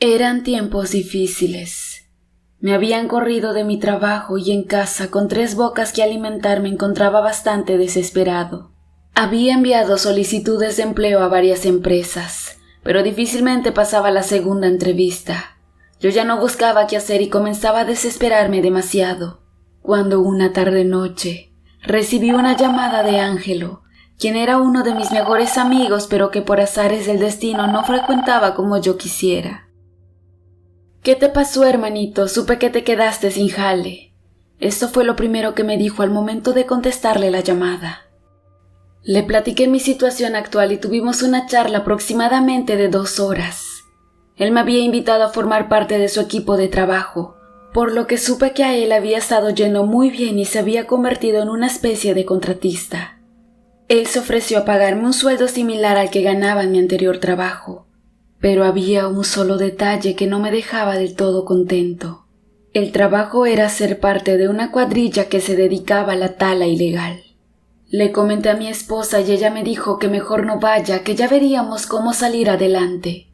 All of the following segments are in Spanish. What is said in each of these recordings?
Eran tiempos difíciles. Me habían corrido de mi trabajo y en casa con 3 bocas que alimentar me encontraba bastante desesperado. Había enviado solicitudes de empleo a varias empresas, pero difícilmente pasaba la segunda entrevista. Yo ya no buscaba qué hacer y comenzaba a desesperarme demasiado, cuando una tarde-noche recibí una llamada de Ángelo, quien era uno de mis mejores amigos, pero que por azares del destino no frecuentaba como yo quisiera. «¿Qué te pasó, hermanito? Supe que te quedaste sin jale». Esto fue lo primero que me dijo al momento de contestarle la llamada. Le platiqué mi situación actual y tuvimos una charla aproximadamente de 2 horas. Él me había invitado a formar parte de su equipo de trabajo, por lo que supe que a él había estado yendo muy bien y se había convertido en una especie de contratista. Él se ofreció a pagarme un sueldo similar al que ganaba en mi anterior trabajo. Pero había un solo detalle que no me dejaba del todo contento. El trabajo era ser parte de una cuadrilla que se dedicaba a la tala ilegal. Le comenté a mi esposa y ella me dijo que mejor no vaya, que ya veríamos cómo salir adelante.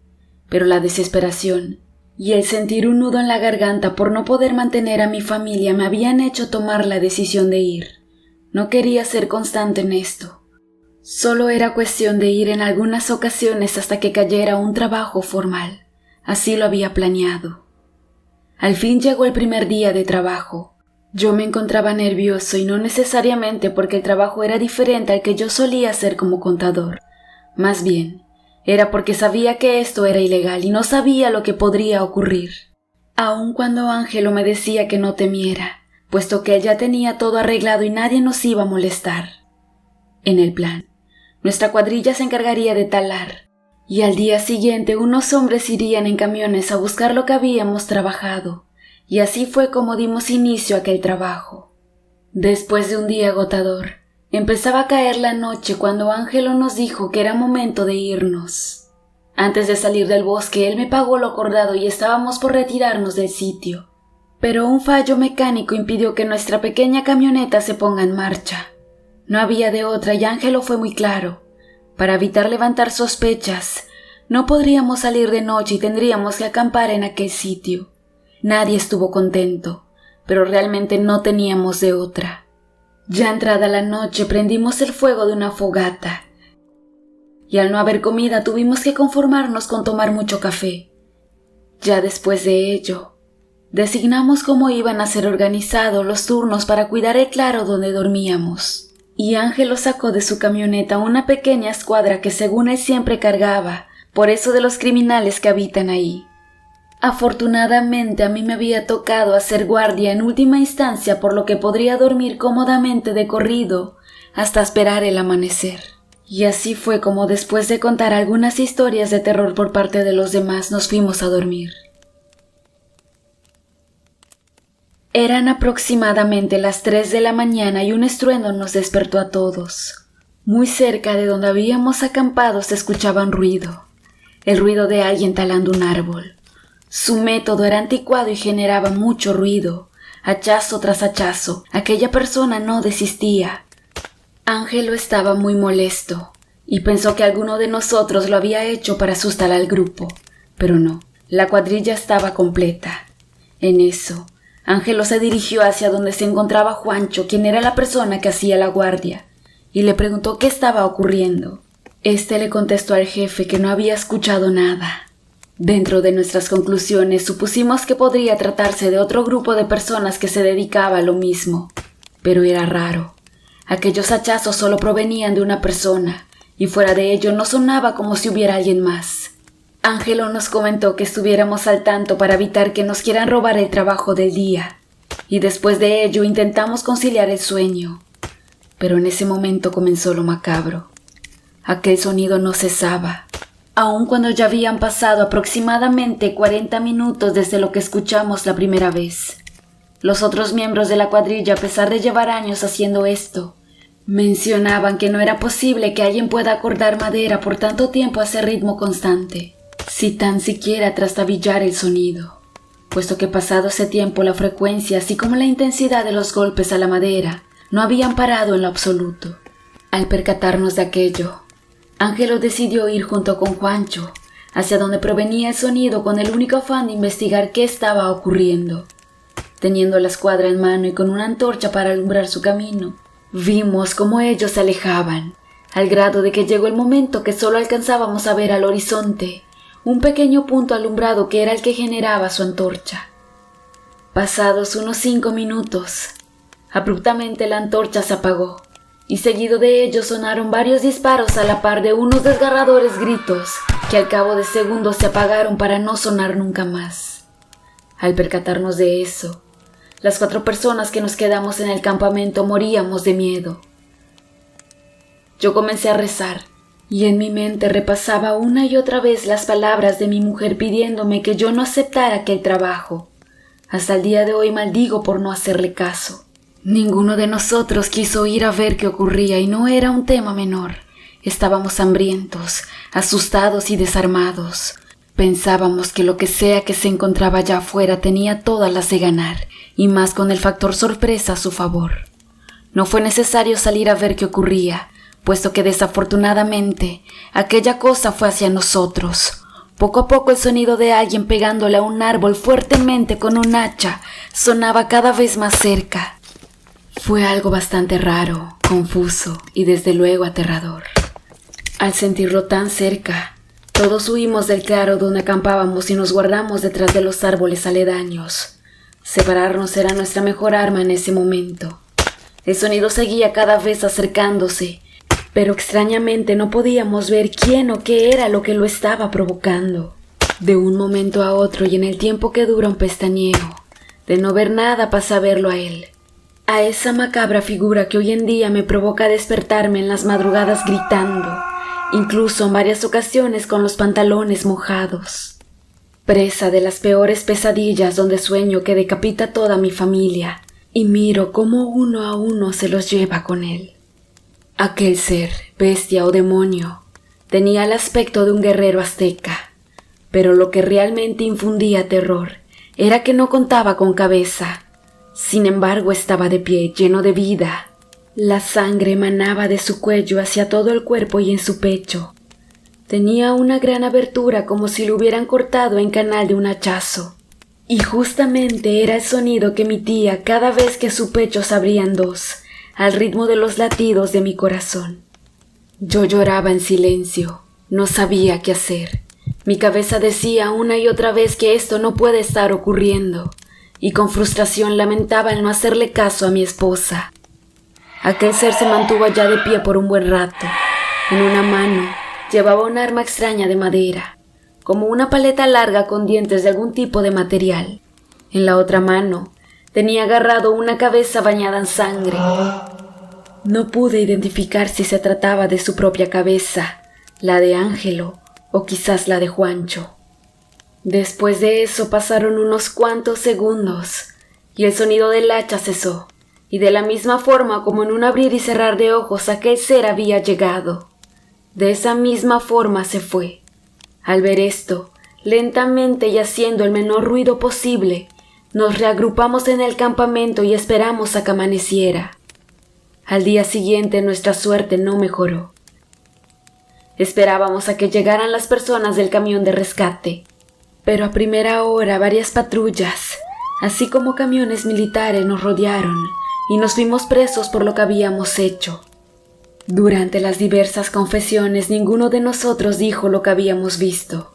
Pero la desesperación y el sentir un nudo en la garganta por no poder mantener a mi familia me habían hecho tomar la decisión de ir. No quería ser constante en esto. Solo era cuestión de ir en algunas ocasiones hasta que cayera un trabajo formal. Así lo había planeado. Al fin llegó el primer día de trabajo. Yo me encontraba nervioso y no necesariamente porque el trabajo era diferente al que yo solía hacer como contador. Más bien, era porque sabía que esto era ilegal y no sabía lo que podría ocurrir. Aun cuando Ángelo me decía que no temiera, puesto que él ya tenía todo arreglado y nadie nos iba a molestar. En el plan, nuestra cuadrilla se encargaría de talar, y al día siguiente unos hombres irían en camiones a buscar lo que habíamos trabajado, y así fue como dimos inicio a aquel trabajo. Después de un día agotador, empezaba a caer la noche cuando Ángelo nos dijo que era momento de irnos. Antes de salir del bosque, él me pagó lo acordado y estábamos por retirarnos del sitio, pero un fallo mecánico impidió que nuestra pequeña camioneta se ponga en marcha. No había de otra y Ángelo fue muy claro. Para evitar levantar sospechas, no podríamos salir de noche y tendríamos que acampar en aquel sitio. Nadie estuvo contento, pero realmente no teníamos de otra. Ya entrada la noche prendimos el fuego de una fogata, y al no haber comida tuvimos que conformarnos con tomar mucho café. Ya después de ello, designamos cómo iban a ser organizados los turnos para cuidar el claro donde dormíamos. Y Ángelo sacó de su camioneta una pequeña escuadra que según él siempre cargaba, por eso de los criminales que habitan ahí. Afortunadamente a mí me había tocado hacer guardia en última instancia, por lo que podría dormir cómodamente de corrido hasta esperar el amanecer. Y así fue como después de contar algunas historias de terror por parte de los demás nos fuimos a dormir. Eran aproximadamente las 3 de la mañana y un estruendo nos despertó a todos. Muy cerca de donde habíamos acampado se escuchaba un ruido, el ruido de alguien talando un árbol. Su método era anticuado y generaba mucho ruido. Hachazo tras hachazo, aquella persona no desistía. Ángelo estaba muy molesto y pensó que alguno de nosotros lo había hecho para asustar al grupo, pero no, la cuadrilla estaba completa. En eso, Ángelo se dirigió hacia donde se encontraba Juancho, quien era la persona que hacía la guardia, y le preguntó qué estaba ocurriendo. Este le contestó al jefe que no había escuchado nada. Dentro de nuestras conclusiones supusimos que podría tratarse de otro grupo de personas que se dedicaba a lo mismo, pero era raro. Aquellos hachazos solo provenían de una persona, y fuera de ello no sonaba como si hubiera alguien más. Ángelo nos comentó que estuviéramos al tanto para evitar que nos quieran robar el trabajo del día, y después de ello intentamos conciliar el sueño. Pero en ese momento comenzó lo macabro. Aquel sonido no cesaba, aun cuando ya habían pasado aproximadamente 40 minutos desde lo que escuchamos la primera vez. Los otros miembros de la cuadrilla, a pesar de llevar años haciendo esto, mencionaban que no era posible que alguien pueda cortar madera por tanto tiempo a ese ritmo constante, si tan siquiera trastabillar el sonido, puesto que pasado ese tiempo la frecuencia así como la intensidad de los golpes a la madera no habían parado en lo absoluto. Al percatarnos de aquello, Ángelo decidió ir junto con Juancho hacia donde provenía el sonido con el único afán de investigar qué estaba ocurriendo. Teniendo la escuadra en mano y con una antorcha para alumbrar su camino, vimos cómo ellos se alejaban, al grado de que llegó el momento que solo alcanzábamos a ver al horizonte un pequeño punto alumbrado que era el que generaba su antorcha. Pasados unos 5 minutos, abruptamente la antorcha se apagó, y seguido de ello sonaron varios disparos a la par de unos desgarradores gritos que al cabo de segundos se apagaron para no sonar nunca más. Al percatarnos de eso, las 4 personas que nos quedamos en el campamento moríamos de miedo. Yo comencé a rezar, y en mi mente repasaba una y otra vez las palabras de mi mujer pidiéndome que yo no aceptara aquel trabajo. Hasta el día de hoy maldigo por no hacerle caso. Ninguno de nosotros quiso ir a ver qué ocurría y no era un tema menor. Estábamos hambrientos, asustados y desarmados. Pensábamos que lo que sea que se encontraba allá afuera tenía todas las de ganar, y más con el factor sorpresa a su favor. No fue necesario salir a ver qué ocurría, puesto que desafortunadamente aquella cosa fue hacia nosotros. Poco a poco el sonido de alguien pegándole a un árbol fuertemente con un hacha sonaba cada vez más cerca. Fue algo bastante raro, confuso y desde luego aterrador. Al sentirlo tan cerca, todos huimos del claro donde acampábamos y nos guardamos detrás de los árboles aledaños. Separarnos era nuestra mejor arma en ese momento. El sonido seguía cada vez acercándose, pero extrañamente no podíamos ver quién o qué era lo que lo estaba provocando. De un momento a otro y en el tiempo que dura un pestañeo, de no ver nada pasé a verlo a él, a esa macabra figura que hoy en día me provoca despertarme en las madrugadas gritando, incluso en varias ocasiones con los pantalones mojados. Presa de las peores pesadillas donde sueño que decapita a toda mi familia y miro cómo uno a uno se los lleva con él. Aquel ser, bestia o demonio, tenía el aspecto de un guerrero azteca, pero lo que realmente infundía terror era que no contaba con cabeza. Sin embargo, estaba de pie, lleno de vida. La sangre emanaba de su cuello hacia todo el cuerpo y en su pecho. Tenía una gran abertura como si lo hubieran cortado en canal de un hachazo, y justamente era el sonido que emitía cada vez que su pecho se abría en dos, al ritmo de los latidos de mi corazón. Yo lloraba en silencio, no sabía qué hacer. Mi cabeza decía una y otra vez que esto no puede estar ocurriendo, y con frustración lamentaba el no hacerle caso a mi esposa. Aquel ser se mantuvo allá de pie por un buen rato. En una mano llevaba un arma extraña de madera, como una paleta larga con dientes de algún tipo de material. En la otra mano tenía agarrado una cabeza bañada en sangre. No pude identificar si se trataba de su propia cabeza, la de Ángelo o quizás la de Juancho. Después de eso pasaron unos cuantos segundos y el sonido del hacha cesó, y de la misma forma como en un abrir y cerrar de ojos aquel ser había llegado. De esa misma forma se fue. Al ver esto, lentamente y haciendo el menor ruido posible, nos reagrupamos en el campamento y esperamos a que amaneciera. Al día siguiente nuestra suerte no mejoró. Esperábamos a que llegaran las personas del camión de rescate, pero a primera hora varias patrullas, así como camiones militares, nos rodearon y nos vimos presos por lo que habíamos hecho. Durante las diversas confesiones ninguno de nosotros dijo lo que habíamos visto,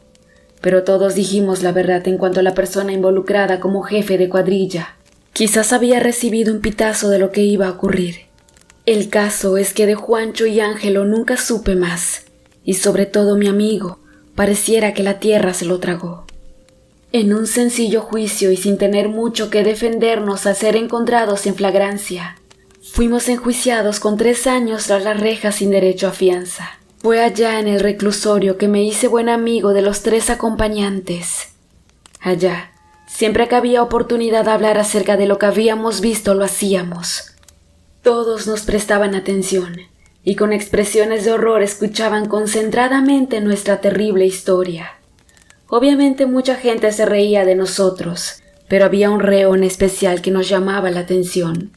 pero todos dijimos la verdad en cuanto a la persona involucrada como jefe de cuadrilla. Quizás había recibido un pitazo de lo que iba a ocurrir. El caso es que de Juancho y Ángelo nunca supe más, y sobre todo mi amigo, pareciera que la tierra se lo tragó. En un sencillo juicio y sin tener mucho que defendernos al ser encontrados en flagrancia, fuimos enjuiciados con 3 años tras las rejas sin derecho a fianza. Fue allá en el reclusorio que me hice buen amigo de los 3 acompañantes. Allá, siempre que había oportunidad de hablar acerca de lo que habíamos visto, lo hacíamos. Todos nos prestaban atención y con expresiones de horror escuchaban concentradamente nuestra terrible historia. Obviamente mucha gente se reía de nosotros, pero había un reo en especial que nos llamaba la atención.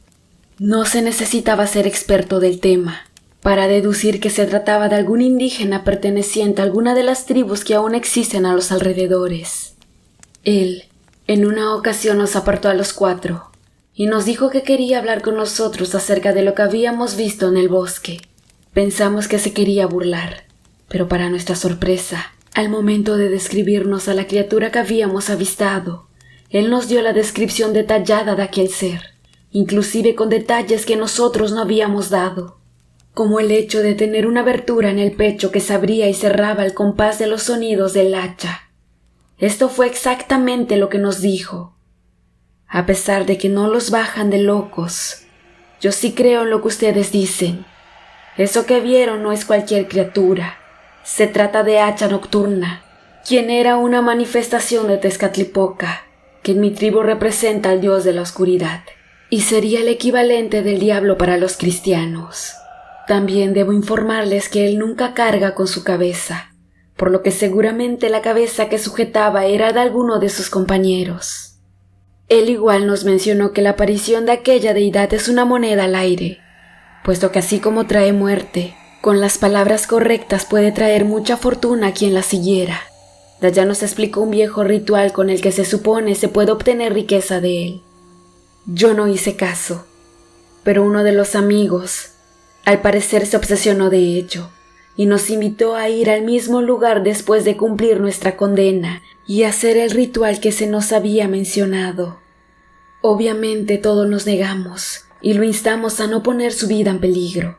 No se necesitaba ser experto del tema para deducir que se trataba de algún indígena perteneciente a alguna de las tribus que aún existen a los alrededores. Él, en una ocasión, nos apartó a los 4 y nos dijo que quería hablar con nosotros acerca de lo que habíamos visto en el bosque. Pensamos que se quería burlar, pero para nuestra sorpresa, al momento de describirnos a la criatura que habíamos avistado, él nos dio la descripción detallada de aquel ser, inclusive con detalles que nosotros no habíamos dado, como el hecho de tener una abertura en el pecho que se abría y cerraba al compás de los sonidos del hacha. Esto fue exactamente lo que nos dijo. A pesar de que no los bajan de locos, yo sí creo en lo que ustedes dicen. Eso que vieron no es cualquier criatura. Se trata de Hacha Nocturna, quien era una manifestación de Tezcatlipoca, que en mi tribu representa al dios de la oscuridad, y sería el equivalente del diablo para los cristianos. También debo informarles que él nunca carga con su cabeza, por lo que seguramente la cabeza que sujetaba era de alguno de sus compañeros. Él igual nos mencionó que la aparición de aquella deidad es una moneda al aire, puesto que así como trae muerte, con las palabras correctas puede traer mucha fortuna a quien la siguiera. De allá nos explicó un viejo ritual con el que se supone se puede obtener riqueza de él. Yo no hice caso, pero uno de los amigos, al parecer, se obsesionó de ello y nos invitó a ir al mismo lugar después de cumplir nuestra condena y hacer el ritual que se nos había mencionado. Obviamente todos nos negamos y lo instamos a no poner su vida en peligro,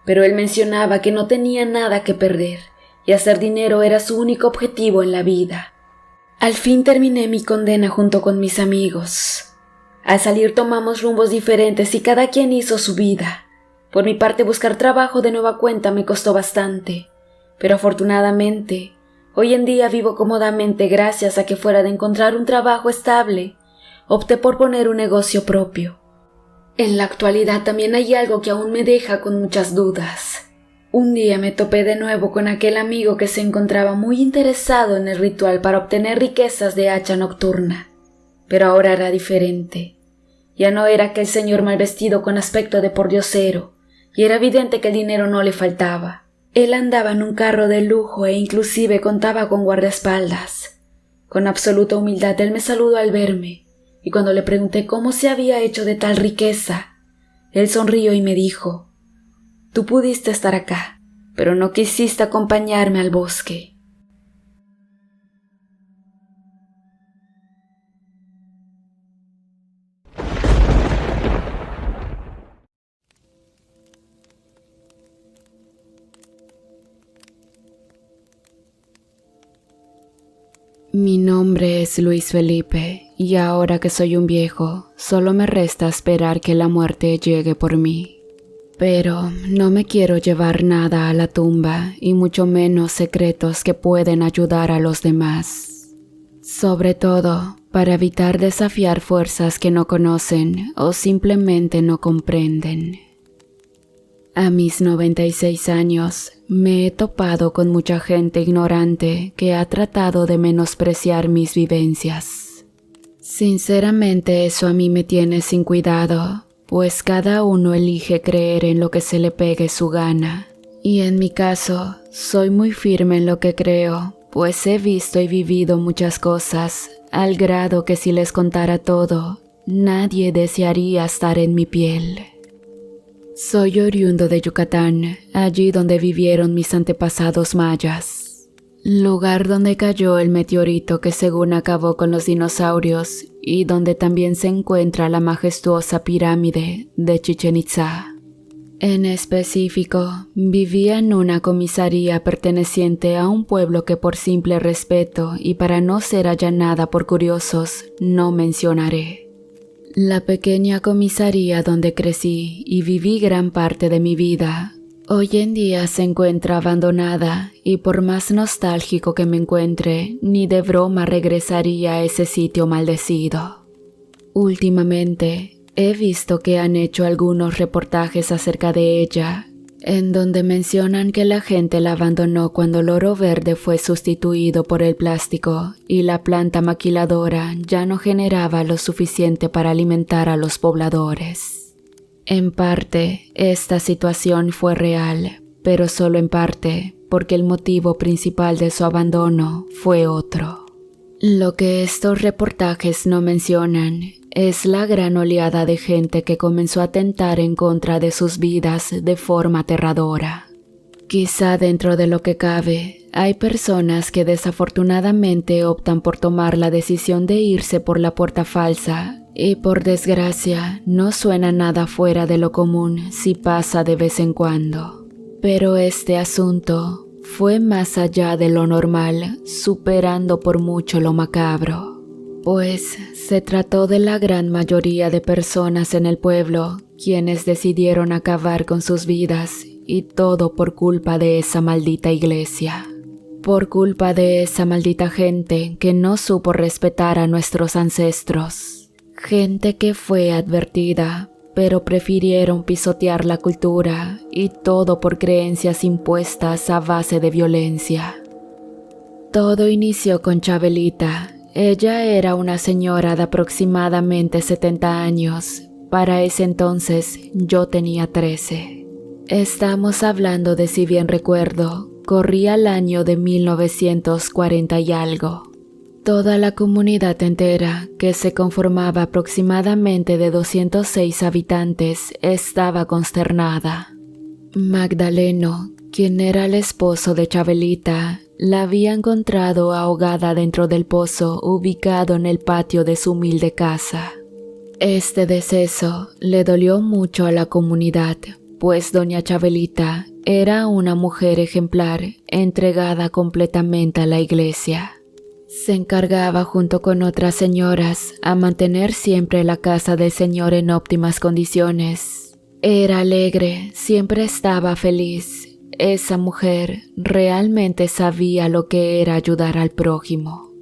pero él mencionaba que no tenía nada que perder y hacer dinero era su único objetivo en la vida. Al fin terminé mi condena junto con mis amigos. Al salir tomamos rumbos diferentes y cada quien hizo su vida. Por mi parte, buscar trabajo de nueva cuenta me costó bastante, pero afortunadamente, hoy en día vivo cómodamente gracias a que fuera de encontrar un trabajo estable, opté por poner un negocio propio. En la actualidad también hay algo que aún me deja con muchas dudas. Un día me topé de nuevo con aquel amigo que se encontraba muy interesado en el ritual para obtener riquezas de Hacha Nocturna, pero ahora era diferente. Ya no era aquel señor mal vestido con aspecto de pordiosero, y era evidente que el dinero no le faltaba. Él andaba en un carro de lujo e inclusive contaba con guardaespaldas. Con absoluta humildad él me saludó al verme, y cuando le pregunté cómo se había hecho de tal riqueza, él sonrió y me dijo: «Tú pudiste estar acá, pero no quisiste acompañarme al bosque». Mi nombre es Luis Felipe, y ahora que soy un viejo, solo me resta esperar que la muerte llegue por mí. Pero no me quiero llevar nada a la tumba, y mucho menos secretos que pueden ayudar a los demás. Sobre todo, para evitar desafiar fuerzas que no conocen o simplemente no comprenden. A mis 96 años, me he topado con mucha gente ignorante que ha tratado de menospreciar mis vivencias. Sinceramente, eso a mí me tiene sin cuidado, pues cada uno elige creer en lo que se le pegue su gana. Y en mi caso, soy muy firme en lo que creo, pues he visto y vivido muchas cosas, al grado que si les contara todo, nadie desearía estar en mi piel. Soy oriundo de Yucatán, allí donde vivieron mis antepasados mayas, lugar donde cayó el meteorito que según acabó con los dinosaurios y donde también se encuentra la majestuosa pirámide de Chichén Itzá. En específico, vivía en una comisaría perteneciente a un pueblo que por simple respeto y para no ser allanada por curiosos, no mencionaré. La pequeña comisaría donde crecí y viví gran parte de mi vida, hoy en día se encuentra abandonada y por más nostálgico que me encuentre, ni de broma regresaría a ese sitio maldecido. Últimamente, he visto que han hecho algunos reportajes acerca de ella, en donde mencionan que la gente la abandonó cuando el oro verde fue sustituido por el plástico y la planta maquiladora ya no generaba lo suficiente para alimentar a los pobladores. En parte, esta situación fue real, pero solo en parte, porque el motivo principal de su abandono fue otro. Lo que estos reportajes no mencionan es la gran oleada de gente que comenzó a atentar en contra de sus vidas de forma aterradora. Quizá dentro de lo que cabe, hay personas que desafortunadamente optan por tomar la decisión de irse por la puerta falsa y por desgracia no suena nada fuera de lo común si pasa de vez en cuando. Pero este asunto fue más allá de lo normal, superando por mucho lo macabro, pues se trató de la gran mayoría de personas en el pueblo quienes decidieron acabar con sus vidas, y todo por culpa de esa maldita iglesia. Por culpa de esa maldita gente que no supo respetar a nuestros ancestros. Gente que fue advertida, pero prefirieron pisotear la cultura, y todo por creencias impuestas a base de violencia. Todo inició con Chabelita. Ella era una señora de aproximadamente 70 años. Para ese entonces yo tenía 13. Estamos hablando de, si bien recuerdo, corría el año de 1940 y algo. Toda la comunidad entera, que se conformaba aproximadamente de 206 habitantes, estaba consternada. Magdaleno, quien era el esposo de Chabelita, la había encontrado ahogada dentro del pozo ubicado en el patio de su humilde casa. Este deceso le dolió mucho a la comunidad, pues doña Chabelita era una mujer ejemplar, entregada completamente a la iglesia. Se encargaba junto con otras señoras a mantener siempre la casa del señor en óptimas condiciones. Era alegre, siempre estaba feliz. Esa mujer realmente sabía lo que era ayudar al prójimo.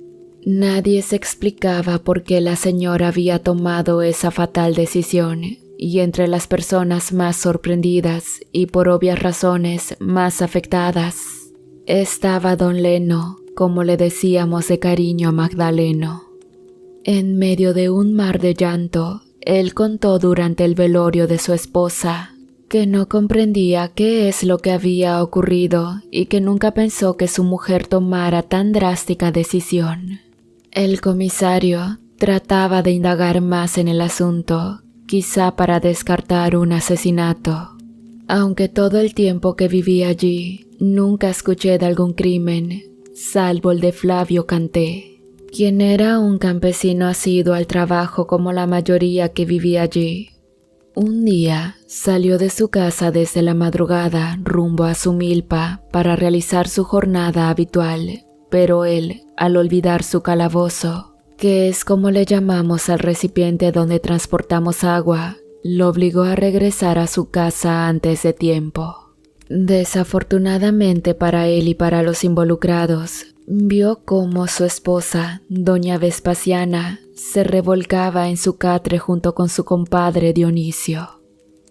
Nadie se explicaba por qué la señora había tomado esa fatal decisión, y entre las personas más sorprendidas y por obvias razones más afectadas estaba don Leno, como le decíamos de cariño a Magdaleno. En medio de un mar de llanto, él contó durante el velorio de su esposa que no comprendía qué es lo que había ocurrido y que nunca pensó que su mujer tomara tan drástica decisión. El comisario trataba de indagar más en el asunto, quizá para descartar un asesinato. Aunque todo el tiempo que viví allí, nunca escuché de algún crimen, salvo el de Flavio Canté, quien era un campesino asiduo al trabajo como la mayoría que vivía allí. Un día salió de su casa desde la madrugada rumbo a su milpa para realizar su jornada habitual, pero él, al olvidar su calabozo, que es como le llamamos al recipiente donde transportamos agua, lo obligó a regresar a su casa antes de tiempo. Desafortunadamente para él y para los involucrados, vio cómo su esposa, doña Vespasiana, se revolcaba en su catre junto con su compadre Dionisio.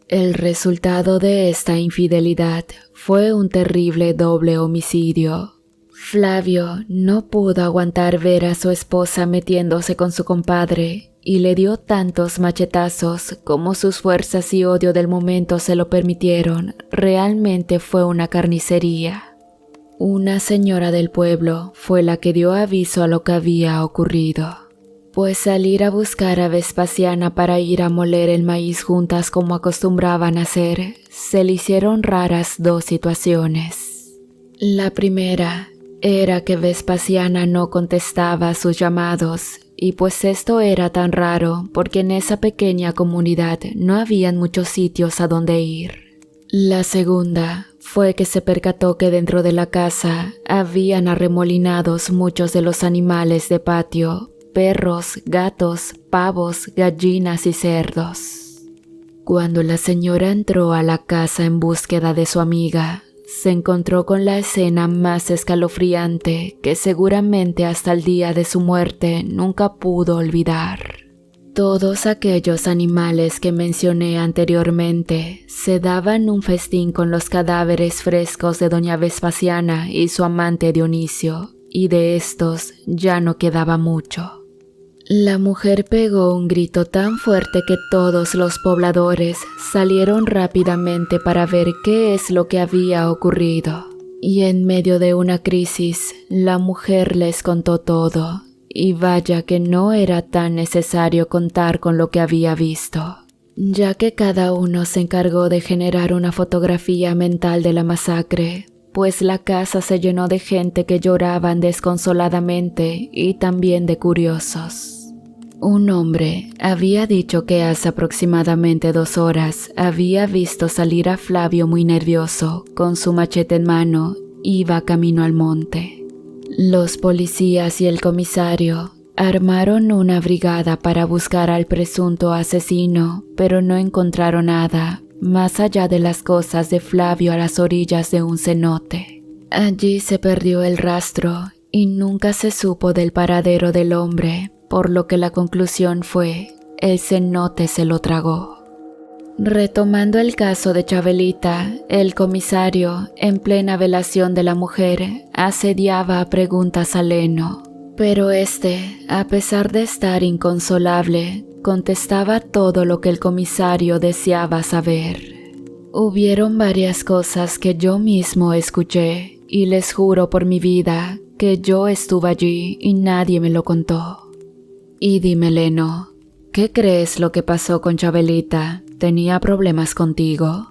El resultado de esta infidelidad fue un terrible doble homicidio. Flavio no pudo aguantar ver a su esposa metiéndose con su compadre y le dio tantos machetazos como sus fuerzas y odio del momento se lo permitieron. Realmente fue una carnicería. Una señora del pueblo fue la que dio aviso a lo que había ocurrido, pues salir a buscar a Vespasiana para ir a moler el maíz juntas como acostumbraban a hacer, se le hicieron raras dos situaciones. La primera era que Vespasiana no contestaba a sus llamados, y pues esto era tan raro porque en esa pequeña comunidad no habían muchos sitios a donde ir. La segunda fue que se percató que dentro de la casa habían arremolinados muchos de los animales de patio, perros, gatos, pavos, gallinas y cerdos. Cuando la señora entró a la casa en búsqueda de su amiga, se encontró con la escena más escalofriante que seguramente hasta el día de su muerte nunca pudo olvidar. Todos aquellos animales que mencioné anteriormente se daban un festín con los cadáveres frescos de doña Vespasiana y su amante Dionisio, y de estos ya no quedaba mucho. La mujer pegó un grito tan fuerte que todos los pobladores salieron rápidamente para ver qué es lo que había ocurrido. Y en medio de una crisis, la mujer les contó todo. Y vaya que no era tan necesario contar con lo que había visto, ya que cada uno se encargó de generar una fotografía mental de la masacre, pues la casa se llenó de gente que lloraban desconsoladamente y también de curiosos. Un hombre había dicho que hace aproximadamente 2 horas había visto salir a Flavio muy nervioso, con su machete en mano, iba camino al monte. Los policías y el comisario armaron una brigada para buscar al presunto asesino, pero no encontraron nada, más allá de las cosas de Flavio a las orillas de un cenote. Allí se perdió el rastro y nunca se supo del paradero del hombre, por lo que la conclusión fue: el cenote se lo tragó. Retomando el caso de Chabelita, el comisario, en plena velación de la mujer, asediaba a preguntas a Leno, pero este, a pesar de estar inconsolable, contestaba todo lo que el comisario deseaba saber. Hubieron varias cosas que yo mismo escuché, y les juro por mi vida que yo estuve allí y nadie me lo contó. Y dime, Leno, ¿qué crees lo que pasó con Chabelita? ¿Tenía problemas contigo?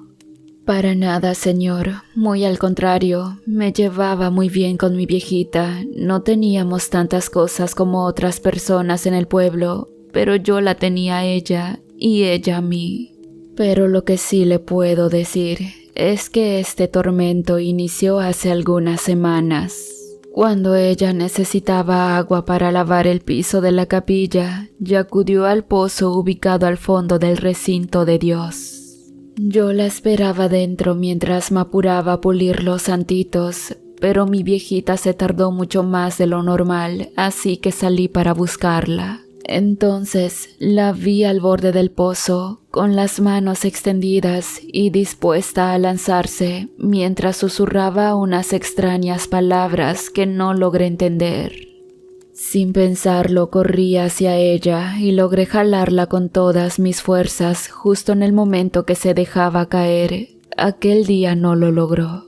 Para nada, señor. Muy al contrario, me llevaba muy bien con mi viejita. No teníamos tantas cosas como otras personas en el pueblo, pero yo la tenía a ella y ella a mí. Pero lo que sí le puedo decir es que este tormento inició hace algunas semanas. Cuando ella necesitaba agua para lavar el piso de la capilla, y acudió al pozo ubicado al fondo del recinto de Dios. Yo la esperaba dentro mientras me apuraba a pulir los santitos, pero mi viejita se tardó mucho más de lo normal, así que salí para buscarla. Entonces la vi al borde del pozo, con las manos extendidas y dispuesta a lanzarse, mientras susurraba unas extrañas palabras que no logré entender. Sin pensarlo, corrí hacia ella y logré jalarla con todas mis fuerzas justo en el momento que se dejaba caer. Aquel día no lo logró.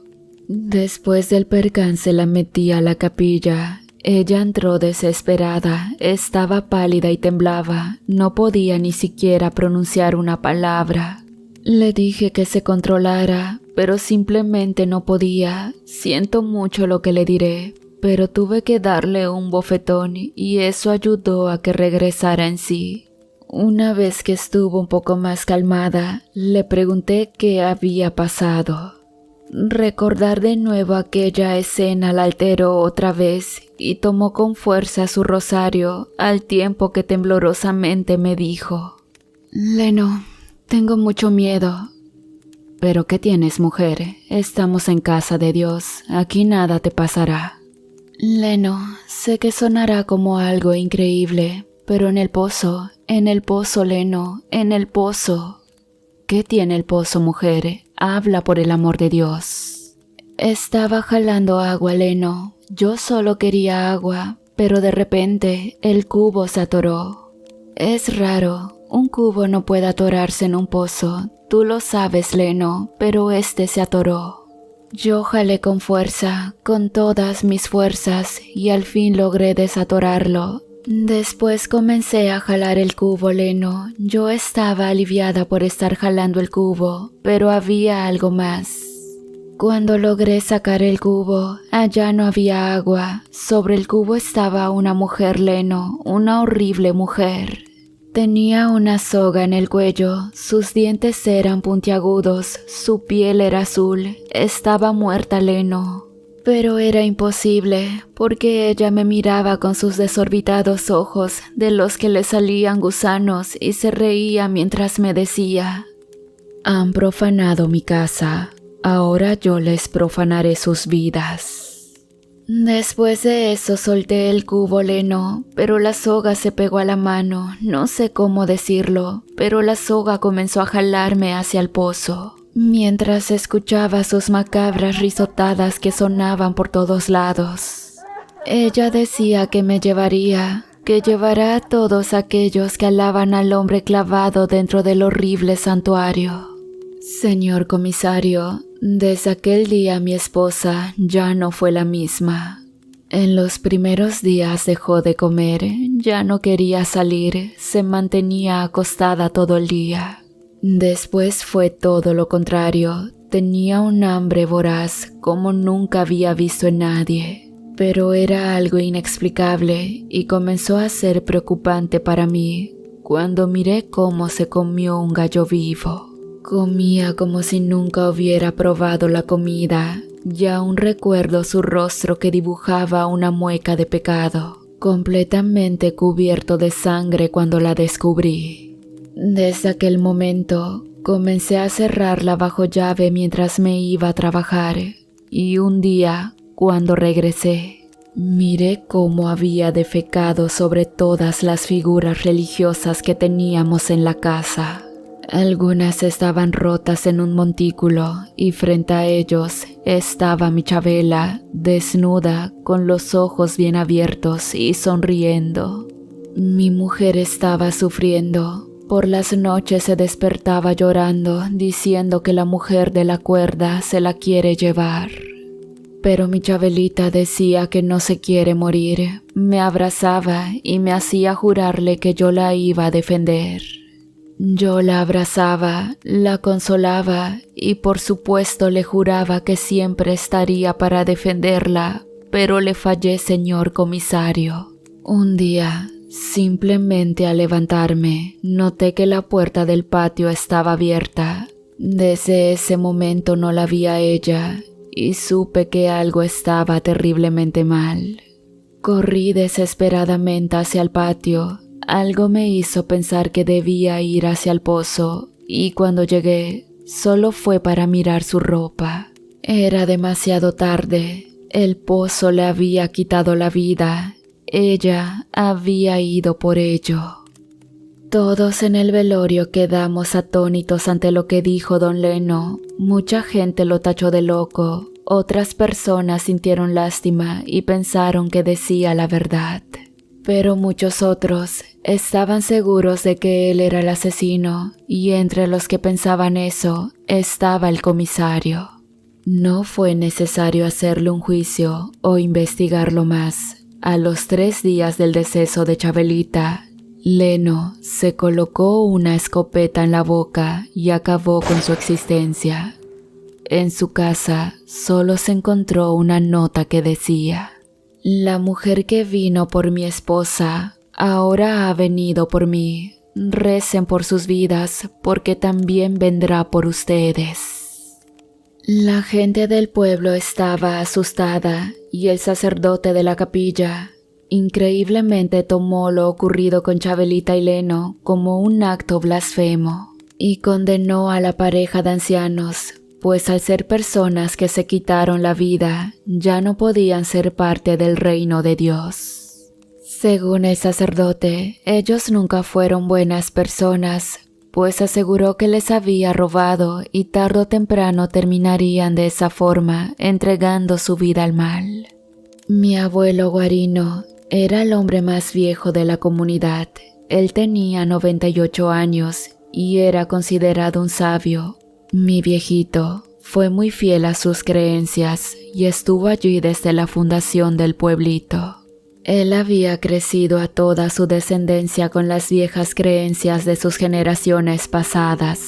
Después del percance la metí a la capilla. Ella entró desesperada, estaba pálida y temblaba, no podía ni siquiera pronunciar una palabra. Le dije que se controlara, pero simplemente no podía. Siento mucho lo que le diré, pero tuve que darle un bofetón y eso ayudó a que regresara en sí. Una vez que estuvo un poco más calmada, le pregunté qué había pasado. Recordar de nuevo aquella escena la alteró otra vez y tomó con fuerza su rosario al tiempo que temblorosamente me dijo: «Leno, tengo mucho miedo». «¿Pero qué tienes, mujer? Estamos en casa de Dios, aquí nada te pasará». «Leno, sé que sonará como algo increíble, pero en el pozo, Leno, en el pozo». «¿Qué tiene el pozo, mujer? Habla por el amor de Dios». «Estaba jalando agua, Leno. Yo solo quería agua, pero de repente el cubo se atoró». «Es raro, un cubo no puede atorarse en un pozo. Tú lo sabes, Leno, pero este se atoró». Yo jalé con fuerza, con todas mis fuerzas, y al fin logré desatorarlo. Después comencé a jalar el cubo, Leno. Yo estaba aliviada por estar jalando el cubo, pero había algo más. Cuando logré sacar el cubo, allá no había agua. Sobre el cubo estaba una mujer, Leno, una horrible mujer. Tenía una soga en el cuello, sus dientes eran puntiagudos, su piel era azul, estaba muerta, Leno. Pero era imposible, porque ella me miraba con sus desorbitados ojos, de los que le salían gusanos, y se reía mientras me decía: «Han profanado mi casa, ahora yo les profanaré sus vidas». Después de eso solté el cubo, Leno, pero la soga se pegó a la mano, no sé cómo decirlo, pero la soga comenzó a jalarme hacia el pozo. Mientras escuchaba sus macabras risotadas que sonaban por todos lados. Ella decía que me llevaría, que llevará a todos aquellos que alaban al hombre clavado dentro del horrible santuario. Señor comisario, desde aquel día mi esposa ya no fue la misma. En los primeros días dejó de comer, ya no quería salir, se mantenía acostada todo el día. Después fue todo lo contrario, tenía un hambre voraz como nunca había visto en nadie, pero era algo inexplicable y comenzó a ser preocupante para mí cuando miré cómo se comió un gallo vivo. Comía como si nunca hubiera probado la comida, y aún recuerdo su rostro que dibujaba una mueca de pecado, completamente cubierto de sangre cuando la descubrí. Desde aquel momento, comencé a cerrarla bajo llave mientras me iba a trabajar, y un día, cuando regresé, miré cómo había defecado sobre todas las figuras religiosas que teníamos en la casa. Algunas estaban rotas en un montículo y frente a ellos estaba mi Chabela, desnuda, con los ojos bien abiertos y sonriendo. Mi mujer estaba sufriendo. Por las noches se despertaba llorando, diciendo que la mujer de la cuerda se la quiere llevar. Pero mi Chabelita decía que no se quiere morir, me abrazaba y me hacía jurarle que yo la iba a defender. Yo la abrazaba, la consolaba y por supuesto le juraba que siempre estaría para defenderla, pero le fallé, señor comisario. Un día, simplemente al levantarme, noté que la puerta del patio estaba abierta. Desde ese momento no la vi a ella y supe que algo estaba terriblemente mal. Corrí desesperadamente hacia el patio. Algo me hizo pensar que debía ir hacia el pozo y cuando llegué solo fue para mirar su ropa. Era demasiado tarde, el pozo le había quitado la vida, ella había ido por ello. Todos en el velorio quedamos atónitos ante lo que dijo don Leno. Mucha gente lo tachó de loco, otras personas sintieron lástima y pensaron que decía la verdad. Pero muchos otros estaban seguros de que él era el asesino y entre los que pensaban eso estaba el comisario. No fue necesario hacerle un juicio o investigarlo más. A los 3 días del deceso de Chabelita, Leno se colocó una escopeta en la boca y acabó con su existencia. En su casa solo se encontró una nota que decía: «La mujer que vino por mi esposa, ahora ha venido por mí. Recen por sus vidas, porque también vendrá por ustedes». La gente del pueblo estaba asustada y el sacerdote de la capilla increíblemente tomó lo ocurrido con Chabelita y Leno como un acto blasfemo y condenó a la pareja de ancianos, pues al ser personas que se quitaron la vida, ya no podían ser parte del reino de Dios. Según el sacerdote, ellos nunca fueron buenas personas, pues aseguró que les había robado y tarde o temprano terminarían de esa forma, entregando su vida al mal. Mi abuelo Guarino era el hombre más viejo de la comunidad. Él tenía 98 años y era considerado un sabio. Mi viejito fue muy fiel a sus creencias y estuvo allí desde la fundación del pueblito. Él había crecido a toda su descendencia con las viejas creencias de sus generaciones pasadas.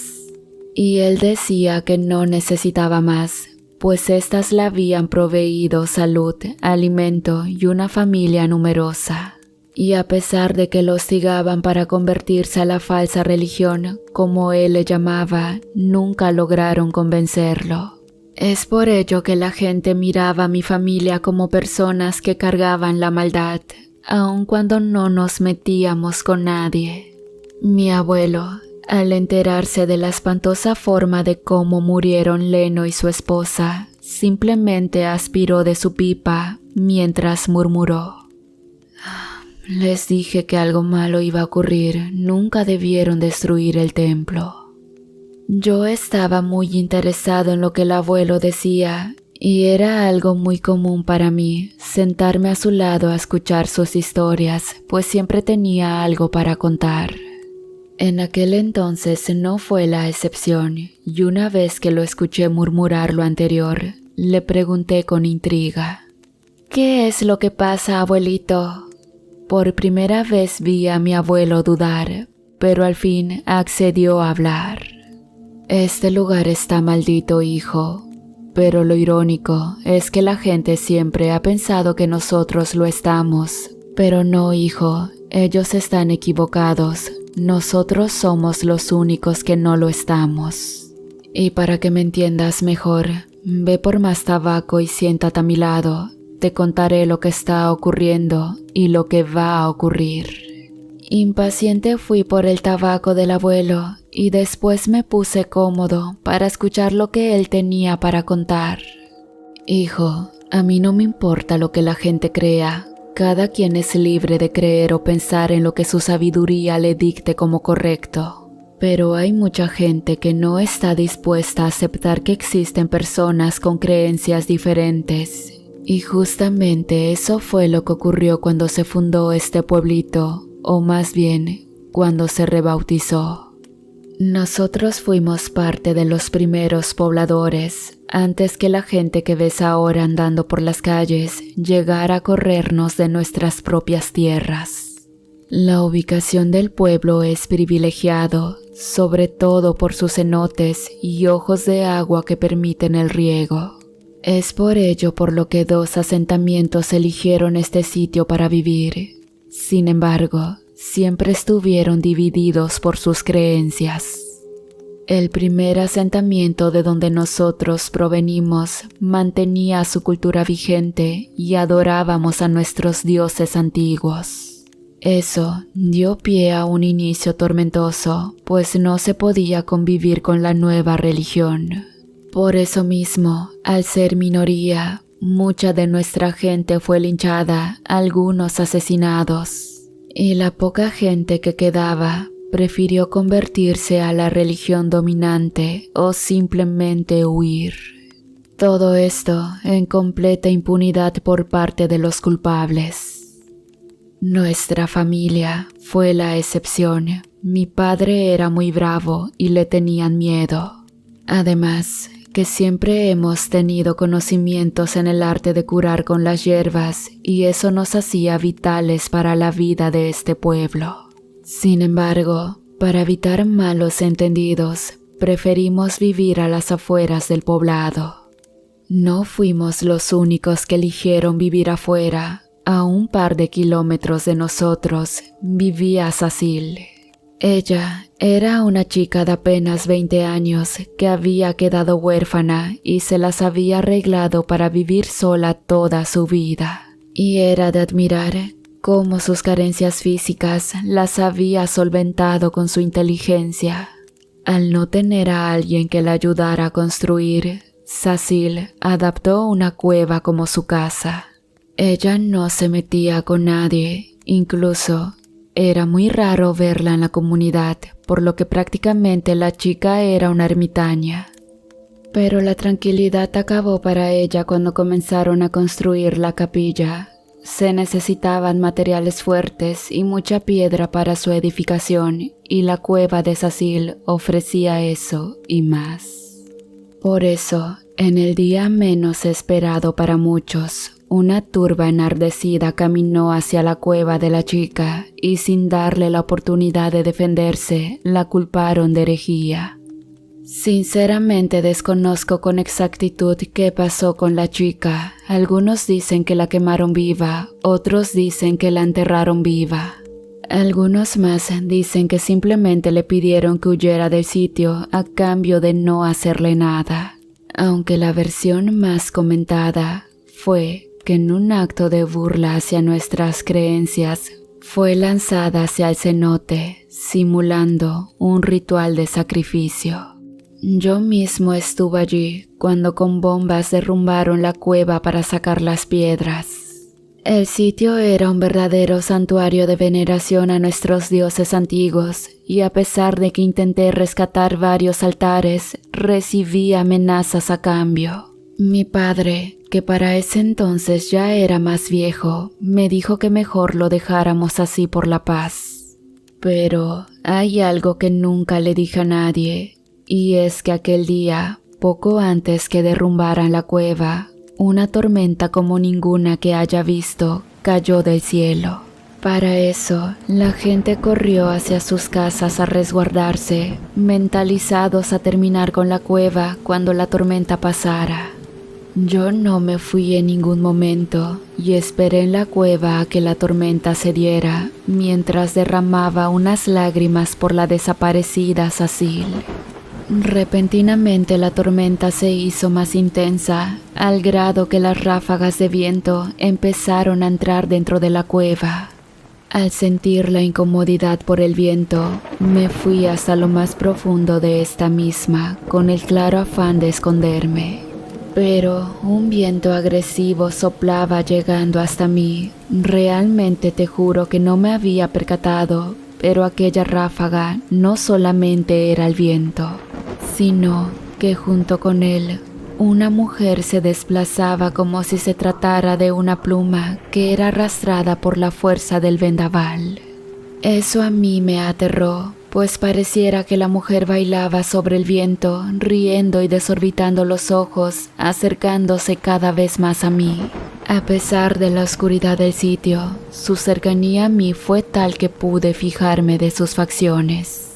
Y él decía que no necesitaba más, pues éstas le habían proveído salud, alimento y una familia numerosa. Y a pesar de que lo hostigaban para convertirse a la falsa religión, como él le llamaba, nunca lograron convencerlo. Es por ello que la gente miraba a mi familia como personas que cargaban la maldad, aun cuando no nos metíamos con nadie. Mi abuelo, al enterarse de la espantosa forma de cómo murieron Leno y su esposa, simplemente aspiró de su pipa mientras murmuró: «Les dije que algo malo iba a ocurrir, nunca debieron destruir el templo». Yo estaba muy interesado en lo que el abuelo decía y era algo muy común para mí sentarme a su lado a escuchar sus historias, pues siempre tenía algo para contar. En aquel entonces no fue la excepción, y una vez que lo escuché murmurar lo anterior, le pregunté con intriga: «¿Qué es lo que pasa, abuelito?». Por primera vez vi a mi abuelo dudar, pero al fin accedió a hablar. «Este lugar está maldito, hijo, pero lo irónico es que la gente siempre ha pensado que nosotros lo estamos. Pero no, hijo, ellos están equivocados. Nosotros somos los únicos que no lo estamos. Y para que me entiendas mejor, ve por más tabaco y siéntate a mi lado. Te contaré lo que está ocurriendo y lo que va a ocurrir». Impaciente fui por el tabaco del abuelo y después me puse cómodo para escuchar lo que él tenía para contar. «Hijo, a mí no me importa lo que la gente crea. Cada quien es libre de creer o pensar en lo que su sabiduría le dicte como correcto. Pero hay mucha gente que no está dispuesta a aceptar que existen personas con creencias diferentes. Y justamente eso fue lo que ocurrió cuando se fundó este pueblito, o más bien, cuando se rebautizó. Nosotros fuimos parte de los primeros pobladores, antes que la gente que ves ahora andando por las calles llegara a corrernos de nuestras propias tierras. La ubicación del pueblo es privilegiado, sobre todo por sus cenotes y ojos de agua que permiten el riego. Es por ello por lo que 2 asentamientos eligieron este sitio para vivir. Sin embargo, siempre estuvieron divididos por sus creencias. El primer asentamiento de donde nosotros provenimos mantenía su cultura vigente y adorábamos a nuestros dioses antiguos. Eso dio pie a un inicio tormentoso, pues no se podía convivir con la nueva religión. Por eso mismo, al ser minoría, mucha de nuestra gente fue linchada, algunos asesinados. Y la poca gente que quedaba prefirió convertirse a la religión dominante o simplemente huir. Todo esto en completa impunidad por parte de los culpables. Nuestra familia fue la excepción. Mi padre era muy bravo y le tenían miedo. Además, que siempre hemos tenido conocimientos en el arte de curar con las hierbas y eso nos hacía vitales para la vida de este pueblo. Sin embargo, para evitar malos entendidos, preferimos vivir a las afueras del poblado. No fuimos los únicos que eligieron vivir afuera. A un par de kilómetros de nosotros vivía Cecil. Ella era una chica de apenas 20 años que había quedado huérfana y se las había arreglado para vivir sola toda su vida. Y era de admirar cómo sus carencias físicas las había solventado con su inteligencia. Al no tener a alguien que la ayudara a construir, Cecil adaptó una cueva como su casa. Ella no se metía con nadie, incluso era muy raro verla en la comunidad, por lo que prácticamente la chica era una ermitaña. Pero la tranquilidad acabó para ella cuando comenzaron a construir la capilla. Se necesitaban materiales fuertes y mucha piedra para su edificación, y la cueva de Cecil ofrecía eso y más. Por eso, en el día menos esperado para muchos, una turba enardecida caminó hacia la cueva de la chica y sin darle la oportunidad de defenderse, la culparon de herejía. Sinceramente desconozco con exactitud qué pasó con la chica. Algunos dicen que la quemaron viva, otros dicen que la enterraron viva. Algunos más dicen que simplemente le pidieron que huyera del sitio a cambio de no hacerle nada. Aunque la versión más comentada fue que en un acto de burla hacia nuestras creencias fue lanzada hacia el cenote, simulando un ritual de sacrificio. Yo mismo estuve allí cuando con bombas derrumbaron la cueva para sacar las piedras. El sitio era un verdadero santuario de veneración a nuestros dioses antiguos, y a pesar de que intenté rescatar varios altares, recibí amenazas a cambio. Mi padre, que para ese entonces ya era más viejo, me dijo que mejor lo dejáramos así por la paz. Pero hay algo que nunca le dije a nadie, y es que aquel día, poco antes que derrumbaran la cueva, una tormenta como ninguna que haya visto cayó del cielo. Para eso, la gente corrió hacia sus casas a resguardarse, mentalizados a terminar con la cueva cuando la tormenta pasara. Yo no me fui en ningún momento y esperé en la cueva a que la tormenta cediera mientras derramaba unas lágrimas por la desaparecida Cecil. Repentinamente la tormenta se hizo más intensa, al grado que las ráfagas de viento empezaron a entrar dentro de la cueva. Al sentir la incomodidad por el viento, me fui hasta lo más profundo de esta misma, con el claro afán de esconderme. Pero un viento agresivo soplaba llegando hasta mí. Realmente te juro que no me había percatado, pero aquella ráfaga no solamente era el viento, sino que junto con él, una mujer se desplazaba como si se tratara de una pluma que era arrastrada por la fuerza del vendaval. Eso a mí me aterró, pues pareciera que la mujer bailaba sobre el viento, riendo y desorbitando los ojos, acercándose cada vez más a mí. A pesar de la oscuridad del sitio, su cercanía a mí fue tal que pude fijarme de sus facciones.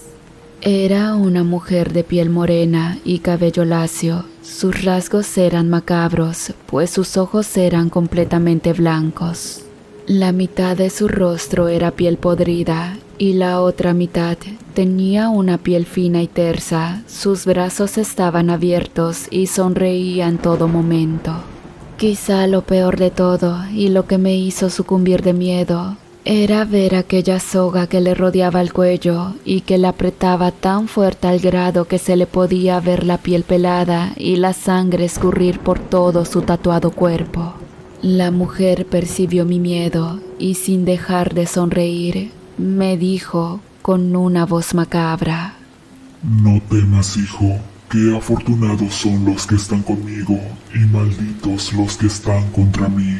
Era una mujer de piel morena y cabello lacio. Sus rasgos eran macabros, pues sus ojos eran completamente blancos. La mitad de su rostro era piel podrida y la otra mitad tenía una piel fina y tersa. Sus brazos estaban abiertos y sonreía en todo momento. Quizá lo peor de todo y lo que me hizo sucumbir de miedo era ver aquella soga que le rodeaba el cuello y que la apretaba tan fuerte al grado que se le podía ver la piel pelada y la sangre escurrir por todo su tatuado cuerpo. La mujer percibió mi miedo y sin dejar de sonreír, me dijo con una voz macabra: No temas, hijo, que afortunados son los que están conmigo y malditos los que están contra mí.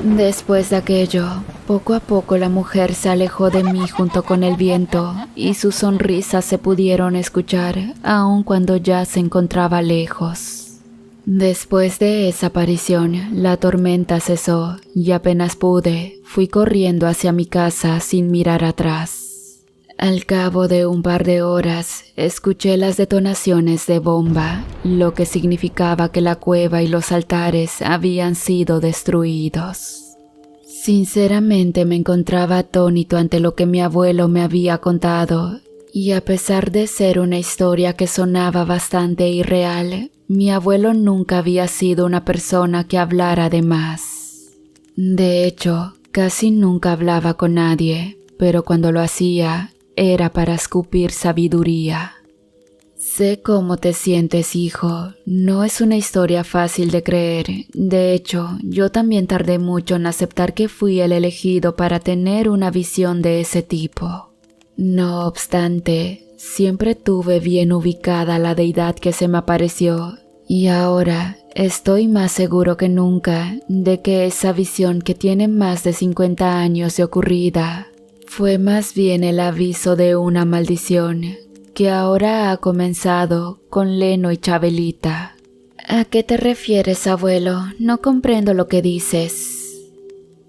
Después de aquello, poco a poco la mujer se alejó de mí junto con el viento y sus sonrisas se pudieron escuchar aun cuando ya se encontraba lejos. Después de esa aparición, la tormenta cesó y apenas pude, fui corriendo hacia mi casa sin mirar atrás. Al cabo de un par de horas, escuché las detonaciones de bomba, lo que significaba que la cueva y los altares habían sido destruidos. Sinceramente me encontraba atónito ante lo que mi abuelo me había contado, y a pesar de ser una historia que sonaba bastante irreal, mi abuelo nunca había sido una persona que hablara de más. De hecho, casi nunca hablaba con nadie, pero cuando lo hacía, era para escupir sabiduría. Sé cómo te sientes, hijo. No es una historia fácil de creer. De hecho, yo también tardé mucho en aceptar que fui el elegido para tener una visión de ese tipo. No obstante, siempre tuve bien ubicada la deidad que se me apareció, y ahora estoy más seguro que nunca de que esa visión que tiene más de 50 años de ocurrida fue más bien el aviso de una maldición que ahora ha comenzado con Leno y Chabelita. ¿A qué te refieres, abuelo? No comprendo lo que dices.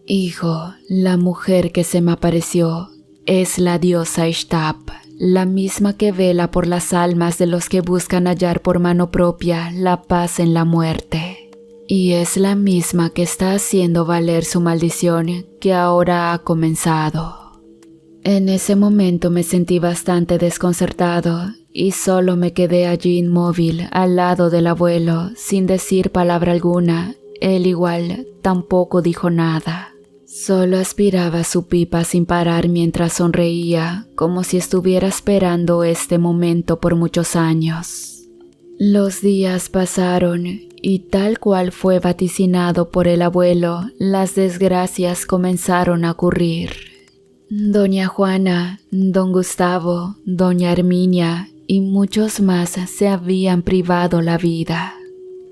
Hijo, la mujer que se me apareció es la diosa Ishtar, la misma que vela por las almas de los que buscan hallar por mano propia la paz en la muerte. Y es la misma que está haciendo valer su maldición que ahora ha comenzado. En ese momento me sentí bastante desconcertado y solo me quedé allí inmóvil al lado del abuelo sin decir palabra alguna. Él igual tampoco dijo nada. Solo aspiraba su pipa sin parar mientras sonreía, como si estuviera esperando este momento por muchos años. Los días pasaron y tal cual fue vaticinado por el abuelo, las desgracias comenzaron a ocurrir. Doña Juana, don Gustavo, doña Herminia y muchos más se habían privado la vida.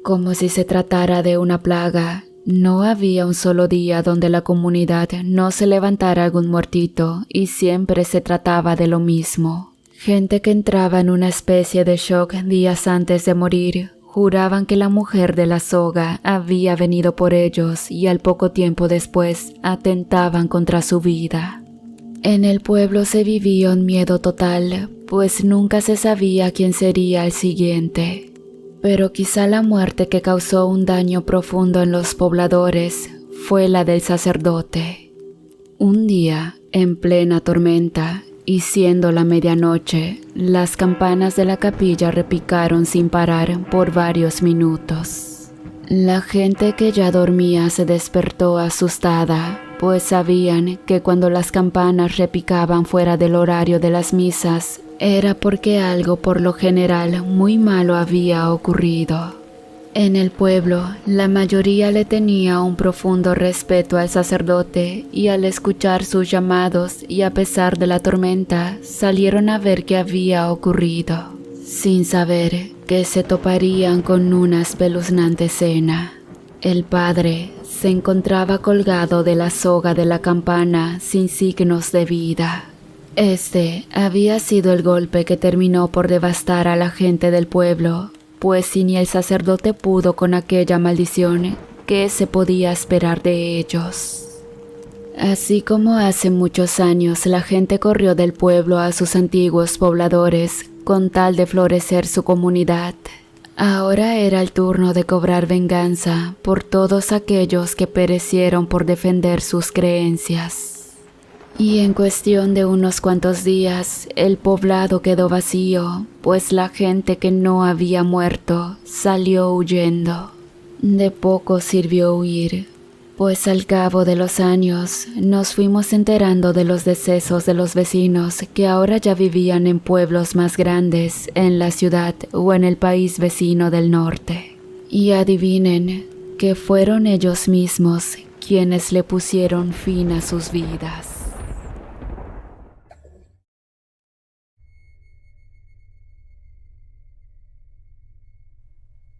Como si se tratara de una plaga, no había un solo día donde la comunidad no se levantara algún muertito y siempre se trataba de lo mismo. Gente que entraba en una especie de shock días antes de morir, juraban que la mujer de la soga había venido por ellos y al poco tiempo después atentaban contra su vida. En el pueblo se vivía un miedo total, pues nunca se sabía quién sería el siguiente. Pero quizá la muerte que causó un daño profundo en los pobladores fue la del sacerdote. Un día, en plena tormenta, y siendo la medianoche, las campanas de la capilla repicaron sin parar por varios minutos. La gente que ya dormía se despertó asustada, pues sabían que cuando las campanas repicaban fuera del horario de las misas, era porque algo por lo general muy malo había ocurrido. En el pueblo, la mayoría le tenía un profundo respeto al sacerdote y al escuchar sus llamados y a pesar de la tormenta, salieron a ver qué había ocurrido, sin saber que se toparían con una espeluznante escena. El padre se encontraba colgado de la soga de la campana sin signos de vida. Este había sido el golpe que terminó por devastar a la gente del pueblo, pues si ni el sacerdote pudo con aquella maldición, ¿qué se podía esperar de ellos? Así como hace muchos años la gente corrió del pueblo a sus antiguos pobladores con tal de florecer su comunidad, ahora era el turno de cobrar venganza por todos aquellos que perecieron por defender sus creencias. Y en cuestión de unos cuantos días, el poblado quedó vacío, pues la gente que no había muerto salió huyendo. De poco sirvió huir, pues al cabo de los años nos fuimos enterando de los decesos de los vecinos que ahora ya vivían en pueblos más grandes, en la ciudad o en el país vecino del norte. Y adivinen que fueron ellos mismos quienes le pusieron fin a sus vidas.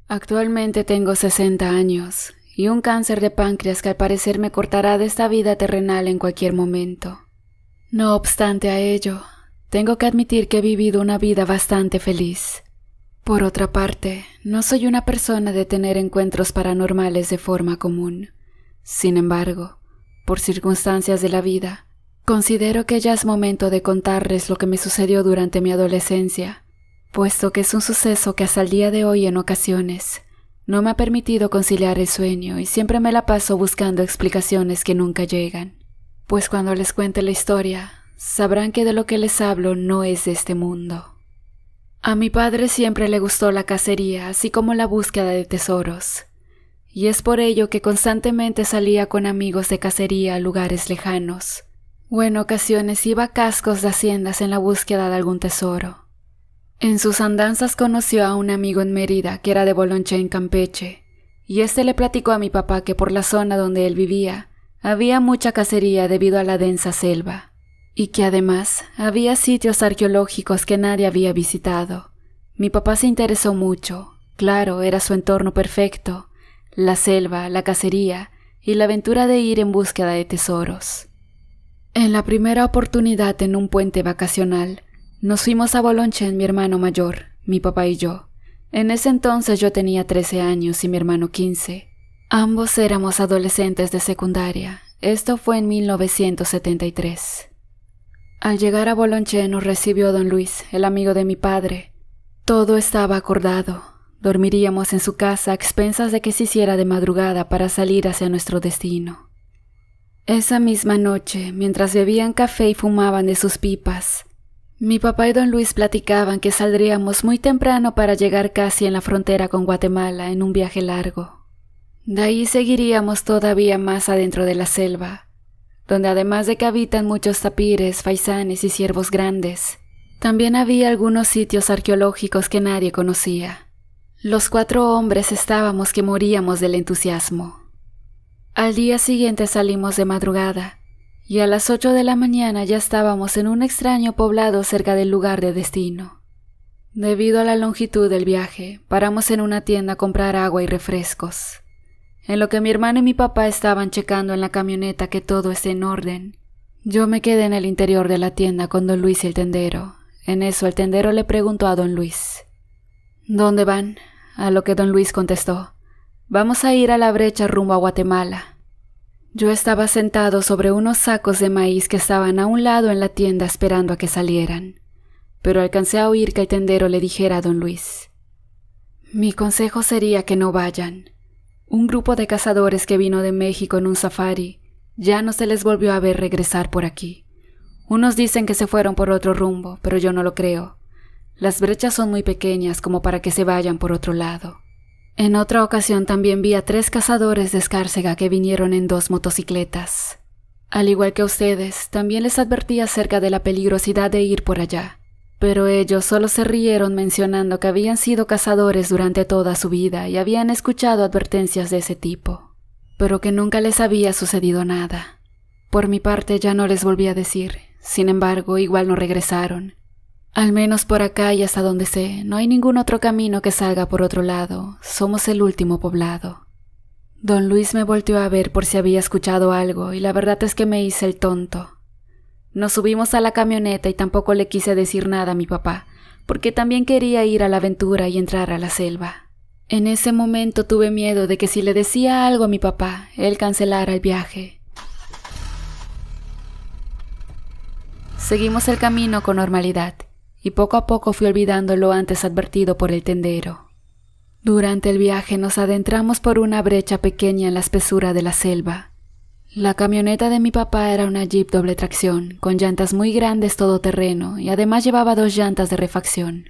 Actualmente tengo 60 años y un cáncer de páncreas que al parecer me cortará de esta vida terrenal en cualquier momento. No obstante a ello, tengo que admitir que he vivido una vida bastante feliz. Por otra parte, no soy una persona de tener encuentros paranormales de forma común. Sin embargo, por circunstancias de la vida, considero que ya es momento de contarles lo que me sucedió durante mi adolescencia, puesto que es un suceso que hasta el día de hoy en ocasiones no me ha permitido conciliar el sueño y siempre me la paso buscando explicaciones que nunca llegan. Pues cuando les cuente la historia, sabrán que de lo que les hablo no es de este mundo. A mi padre siempre le gustó la cacería, así como la búsqueda de tesoros, y es por ello que constantemente salía con amigos de cacería a lugares lejanos, o en ocasiones iba a cascos de haciendas en la búsqueda de algún tesoro. En sus andanzas conoció a un amigo en Mérida que era de Bolonché en Campeche, y este le platicó a mi papá que por la zona donde él vivía había mucha cacería debido a la densa selva, y que además había sitios arqueológicos que nadie había visitado. Mi papá se interesó mucho, claro, era su entorno perfecto, la selva, la cacería y la aventura de ir en búsqueda de tesoros. En la primera oportunidad en un puente vacacional, nos fuimos a Bolonché mi hermano mayor, mi papá y yo. En ese entonces yo tenía 13 años y mi hermano 15. Ambos éramos adolescentes de secundaria. Esto fue en 1973. Al llegar a Bolonché nos recibió don Luis, el amigo de mi padre. Todo estaba acordado. Dormiríamos en su casa a expensas de que se hiciera de madrugada para salir hacia nuestro destino. Esa misma noche, mientras bebían café y fumaban de sus pipas, mi papá y don Luis platicaban que saldríamos muy temprano para llegar casi en la frontera con Guatemala en un viaje largo. De ahí seguiríamos todavía más adentro de la selva, donde además de que habitan muchos tapires, faisanes y ciervos grandes, también había algunos sitios arqueológicos que nadie conocía. Los 4 hombres estábamos que moríamos del entusiasmo. Al día siguiente salimos de madrugada, y a las 8 de la mañana ya estábamos en un extraño poblado cerca del lugar de destino. Debido a la longitud del viaje, paramos en una tienda a comprar agua y refrescos. En lo que mi hermano y mi papá estaban checando en la camioneta que todo esté en orden, yo me quedé en el interior de la tienda con don Luis y el tendero. En eso el tendero le preguntó a don Luis: ¿Dónde van? A lo que don Luis contestó: Vamos a ir a la brecha rumbo a Guatemala. Yo estaba sentado sobre unos sacos de maíz que estaban a un lado en la tienda esperando a que salieran, pero alcancé a oír que el tendero le dijera a don Luis: Mi consejo sería que no vayan. Un grupo de cazadores que vino de México en un safari ya no se les volvió a ver regresar por aquí. Unos dicen que se fueron por otro rumbo, pero yo no lo creo. Las brechas son muy pequeñas como para que se vayan por otro lado. En otra ocasión también vi a 3 cazadores de Escárcega que vinieron en 2 motocicletas. Al igual que ustedes, también les advertí acerca de la peligrosidad de ir por allá, pero ellos solo se rieron mencionando que habían sido cazadores durante toda su vida y habían escuchado advertencias de ese tipo, pero que nunca les había sucedido nada. Por mi parte ya no les volví a decir, sin embargo, igual no regresaron. Al menos por acá y hasta donde sé, no hay ningún otro camino que salga por otro lado. Somos el último poblado. Don Luis me volteó a ver por si había escuchado algo y la verdad es que me hice el tonto. Nos subimos a la camioneta y tampoco le quise decir nada a mi papá, porque también quería ir a la aventura y entrar a la selva. En ese momento tuve miedo de que si le decía algo a mi papá, él cancelara el viaje. Seguimos el camino con normalidad, y poco a poco fui olvidando lo antes advertido por el tendero. Durante el viaje nos adentramos por una brecha pequeña en la espesura de la selva. La camioneta de mi papá era una Jeep doble tracción, con llantas muy grandes todoterreno y además llevaba 2 llantas de refacción.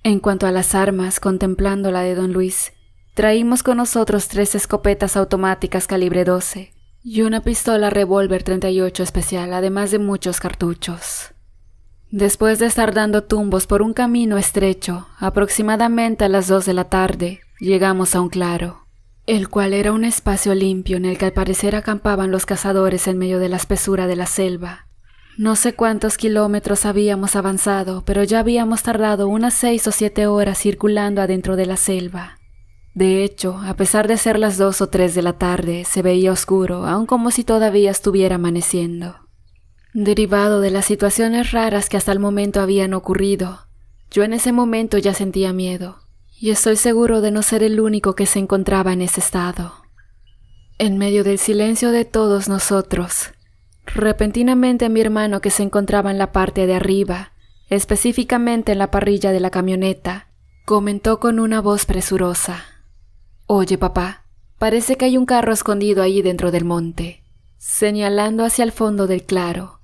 En cuanto a las armas, contemplando la de don Luis, traímos con nosotros 3 escopetas automáticas calibre 12 y una pistola revólver 38 especial, además de muchos cartuchos. Después de estar dando tumbos por un camino estrecho, aproximadamente a las 2 de la tarde, llegamos a un claro, el cual era un espacio limpio en el que al parecer acampaban los cazadores en medio de la espesura de la selva. No sé cuántos kilómetros habíamos avanzado, pero ya habíamos tardado unas 6 o 7 horas circulando adentro de la selva. De hecho, a pesar de ser las 2 o 3 de la tarde, se veía oscuro, aun como si todavía estuviera amaneciendo. Derivado de las situaciones raras que hasta el momento habían ocurrido, yo en ese momento ya sentía miedo, y estoy seguro de no ser el único que se encontraba en ese estado. En medio del silencio de todos nosotros, repentinamente mi hermano, que se encontraba en la parte de arriba, específicamente en la parrilla de la camioneta, comentó con una voz presurosa: «Oye, papá, parece que hay un carro escondido ahí dentro del monte», señalando hacia el fondo del claro.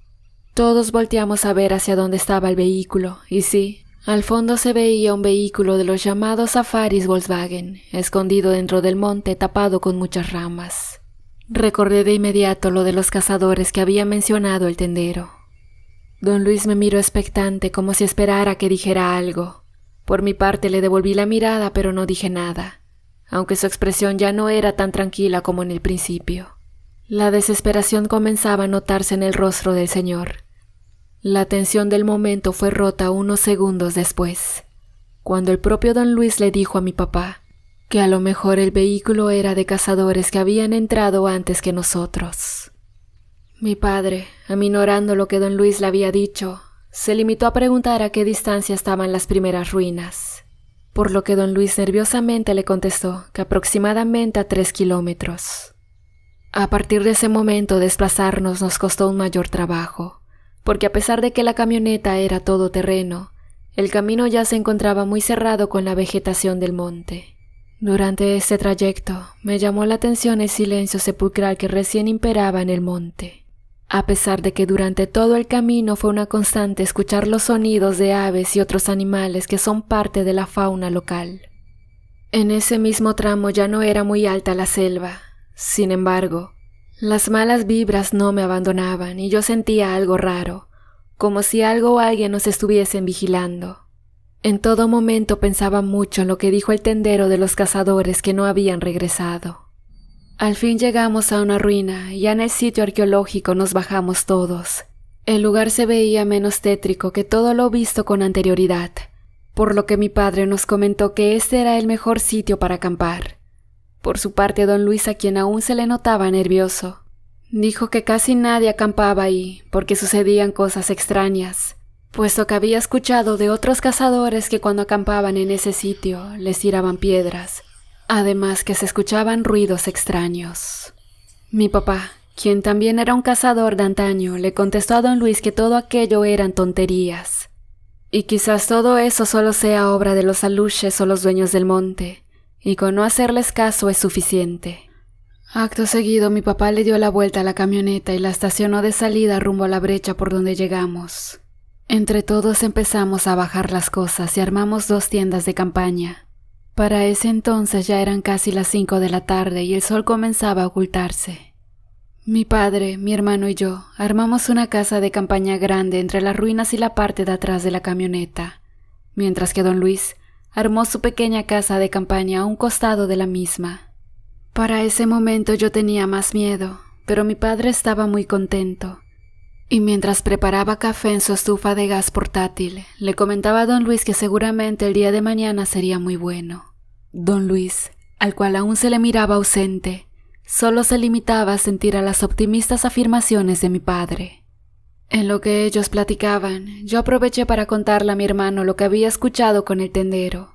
Todos volteamos a ver hacia dónde estaba el vehículo, y sí, al fondo se veía un vehículo de los llamados safaris Volkswagen, escondido dentro del monte tapado con muchas ramas. Recordé de inmediato lo de los cazadores que había mencionado el tendero. Don Luis me miró expectante como si esperara que dijera algo. Por mi parte le devolví la mirada, pero no dije nada, aunque su expresión ya no era tan tranquila como en el principio. La desesperación comenzaba a notarse en el rostro del señor. La tensión del momento fue rota unos segundos después, cuando el propio don Luis le dijo a mi papá que a lo mejor el vehículo era de cazadores que habían entrado antes que nosotros. Mi padre, aminorando lo que don Luis le había dicho, se limitó a preguntar a qué distancia estaban las primeras ruinas, por lo que don Luis nerviosamente le contestó que aproximadamente a 3 kilómetros. A partir de ese momento desplazarnos nos costó un mayor trabajo, porque a pesar de que la camioneta era todoterreno, el camino ya se encontraba muy cerrado con la vegetación del monte. Durante este trayecto me llamó la atención el silencio sepulcral que recién imperaba en el monte, a pesar de que durante todo el camino fue una constante escuchar los sonidos de aves y otros animales que son parte de la fauna local. En ese mismo tramo ya no era muy alta la selva. Sin embargo, las malas vibras no me abandonaban y yo sentía algo raro, como si algo o alguien nos estuviesen vigilando. En todo momento pensaba mucho en lo que dijo el tendero de los cazadores que no habían regresado. Al fin llegamos a una ruina y ya en el sitio arqueológico nos bajamos todos. El lugar se veía menos tétrico que todo lo visto con anterioridad, por lo que mi padre nos comentó que este era el mejor sitio para acampar. Por su parte, don Luis, a quien aún se le notaba nervioso, dijo que casi nadie acampaba ahí porque sucedían cosas extrañas, puesto que había escuchado de otros cazadores que cuando acampaban en ese sitio les tiraban piedras, además que se escuchaban ruidos extraños. Mi papá, quien también era un cazador de antaño, le contestó a don Luis que todo aquello eran tonterías, y quizás todo eso solo sea obra de los aluches o los dueños del monte, y con no hacerles caso es suficiente. Acto seguido, mi papá le dio la vuelta a la camioneta y la estacionó de salida rumbo a la brecha por donde llegamos. Entre todos empezamos a bajar las cosas y armamos 2 tiendas de campaña. Para ese entonces ya eran casi las 5 de la tarde y el sol comenzaba a ocultarse. Mi padre, mi hermano y yo armamos una casa de campaña grande entre las ruinas y la parte de atrás de la camioneta, mientras que don Luis armó su pequeña casa de campaña a un costado de la misma. Para ese momento yo tenía más miedo, pero mi padre estaba muy contento. Y mientras preparaba café en su estufa de gas portátil, le comentaba a don Luis que seguramente el día de mañana sería muy bueno. Don Luis, al cual aún se le miraba ausente, solo se limitaba a sentir a las optimistas afirmaciones de mi padre. En lo que ellos platicaban, yo aproveché para contarle a mi hermano lo que había escuchado con el tendero.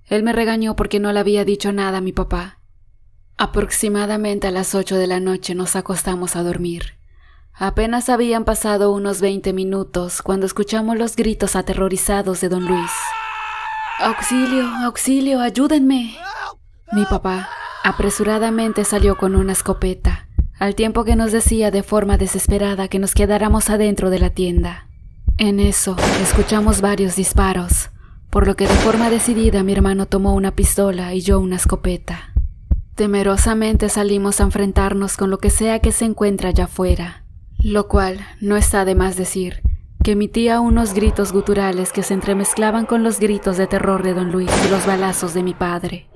Él me regañó porque no le había dicho nada a mi papá. Aproximadamente a las 8 de la noche nos acostamos a dormir. Apenas habían pasado unos 20 minutos cuando escuchamos los gritos aterrorizados de don Luis. ¡Auxilio! ¡Auxilio! ¡Ayúdenme! Mi papá apresuradamente salió con una escopeta, al tiempo que nos decía de forma desesperada que nos quedáramos adentro de la tienda. En eso, escuchamos varios disparos, por lo que de forma decidida mi hermano tomó una pistola y yo una escopeta. Temerosamente salimos a enfrentarnos con lo que sea que se encuentra allá afuera, lo cual no está de más decir que emitía unos gritos guturales que se entremezclaban con los gritos de terror de don Luis y los balazos de mi padre.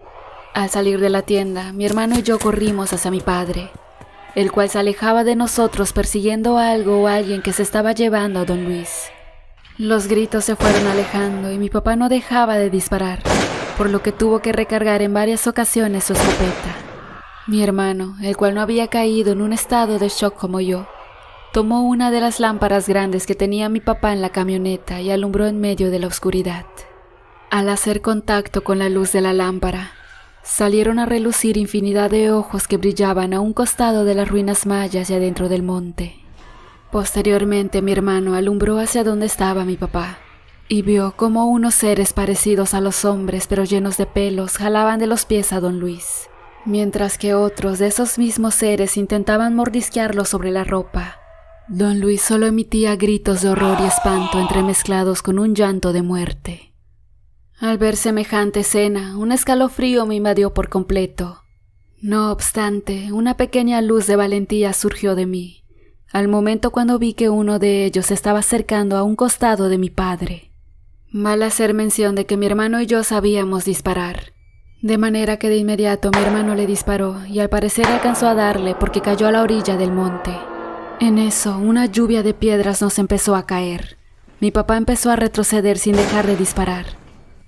Al salir de la tienda, mi hermano y yo corrimos hacia mi padre, el cual se alejaba de nosotros persiguiendo a algo o a alguien que se estaba llevando a don Luis. Los gritos se fueron alejando y mi papá no dejaba de disparar, por lo que tuvo que recargar en varias ocasiones su escopeta. Mi hermano, el cual no había caído en un estado de shock como yo, tomó una de las lámparas grandes que tenía mi papá en la camioneta y alumbró en medio de la oscuridad. Al hacer contacto con la luz de la lámpara, salieron a relucir infinidad de ojos que brillaban a un costado de las ruinas mayas y adentro del monte. Posteriormente mi hermano alumbró hacia donde estaba mi papá y vio cómo unos seres parecidos a los hombres pero llenos de pelos jalaban de los pies a don Luis, mientras que otros de esos mismos seres intentaban mordisquearlo sobre la ropa. Don Luis solo emitía gritos de horror y espanto entremezclados con un llanto de muerte. Al ver semejante escena, un escalofrío me invadió por completo. No obstante, una pequeña luz de valentía surgió de mí, al momento cuando vi que uno de ellos se estaba acercando a un costado de mi padre. Vale hacer mención de que mi hermano y yo sabíamos disparar, de manera que de inmediato mi hermano le disparó y al parecer alcanzó a darle porque cayó a la orilla del monte. En eso, una lluvia de piedras nos empezó a caer. Mi papá empezó a retroceder sin dejar de disparar.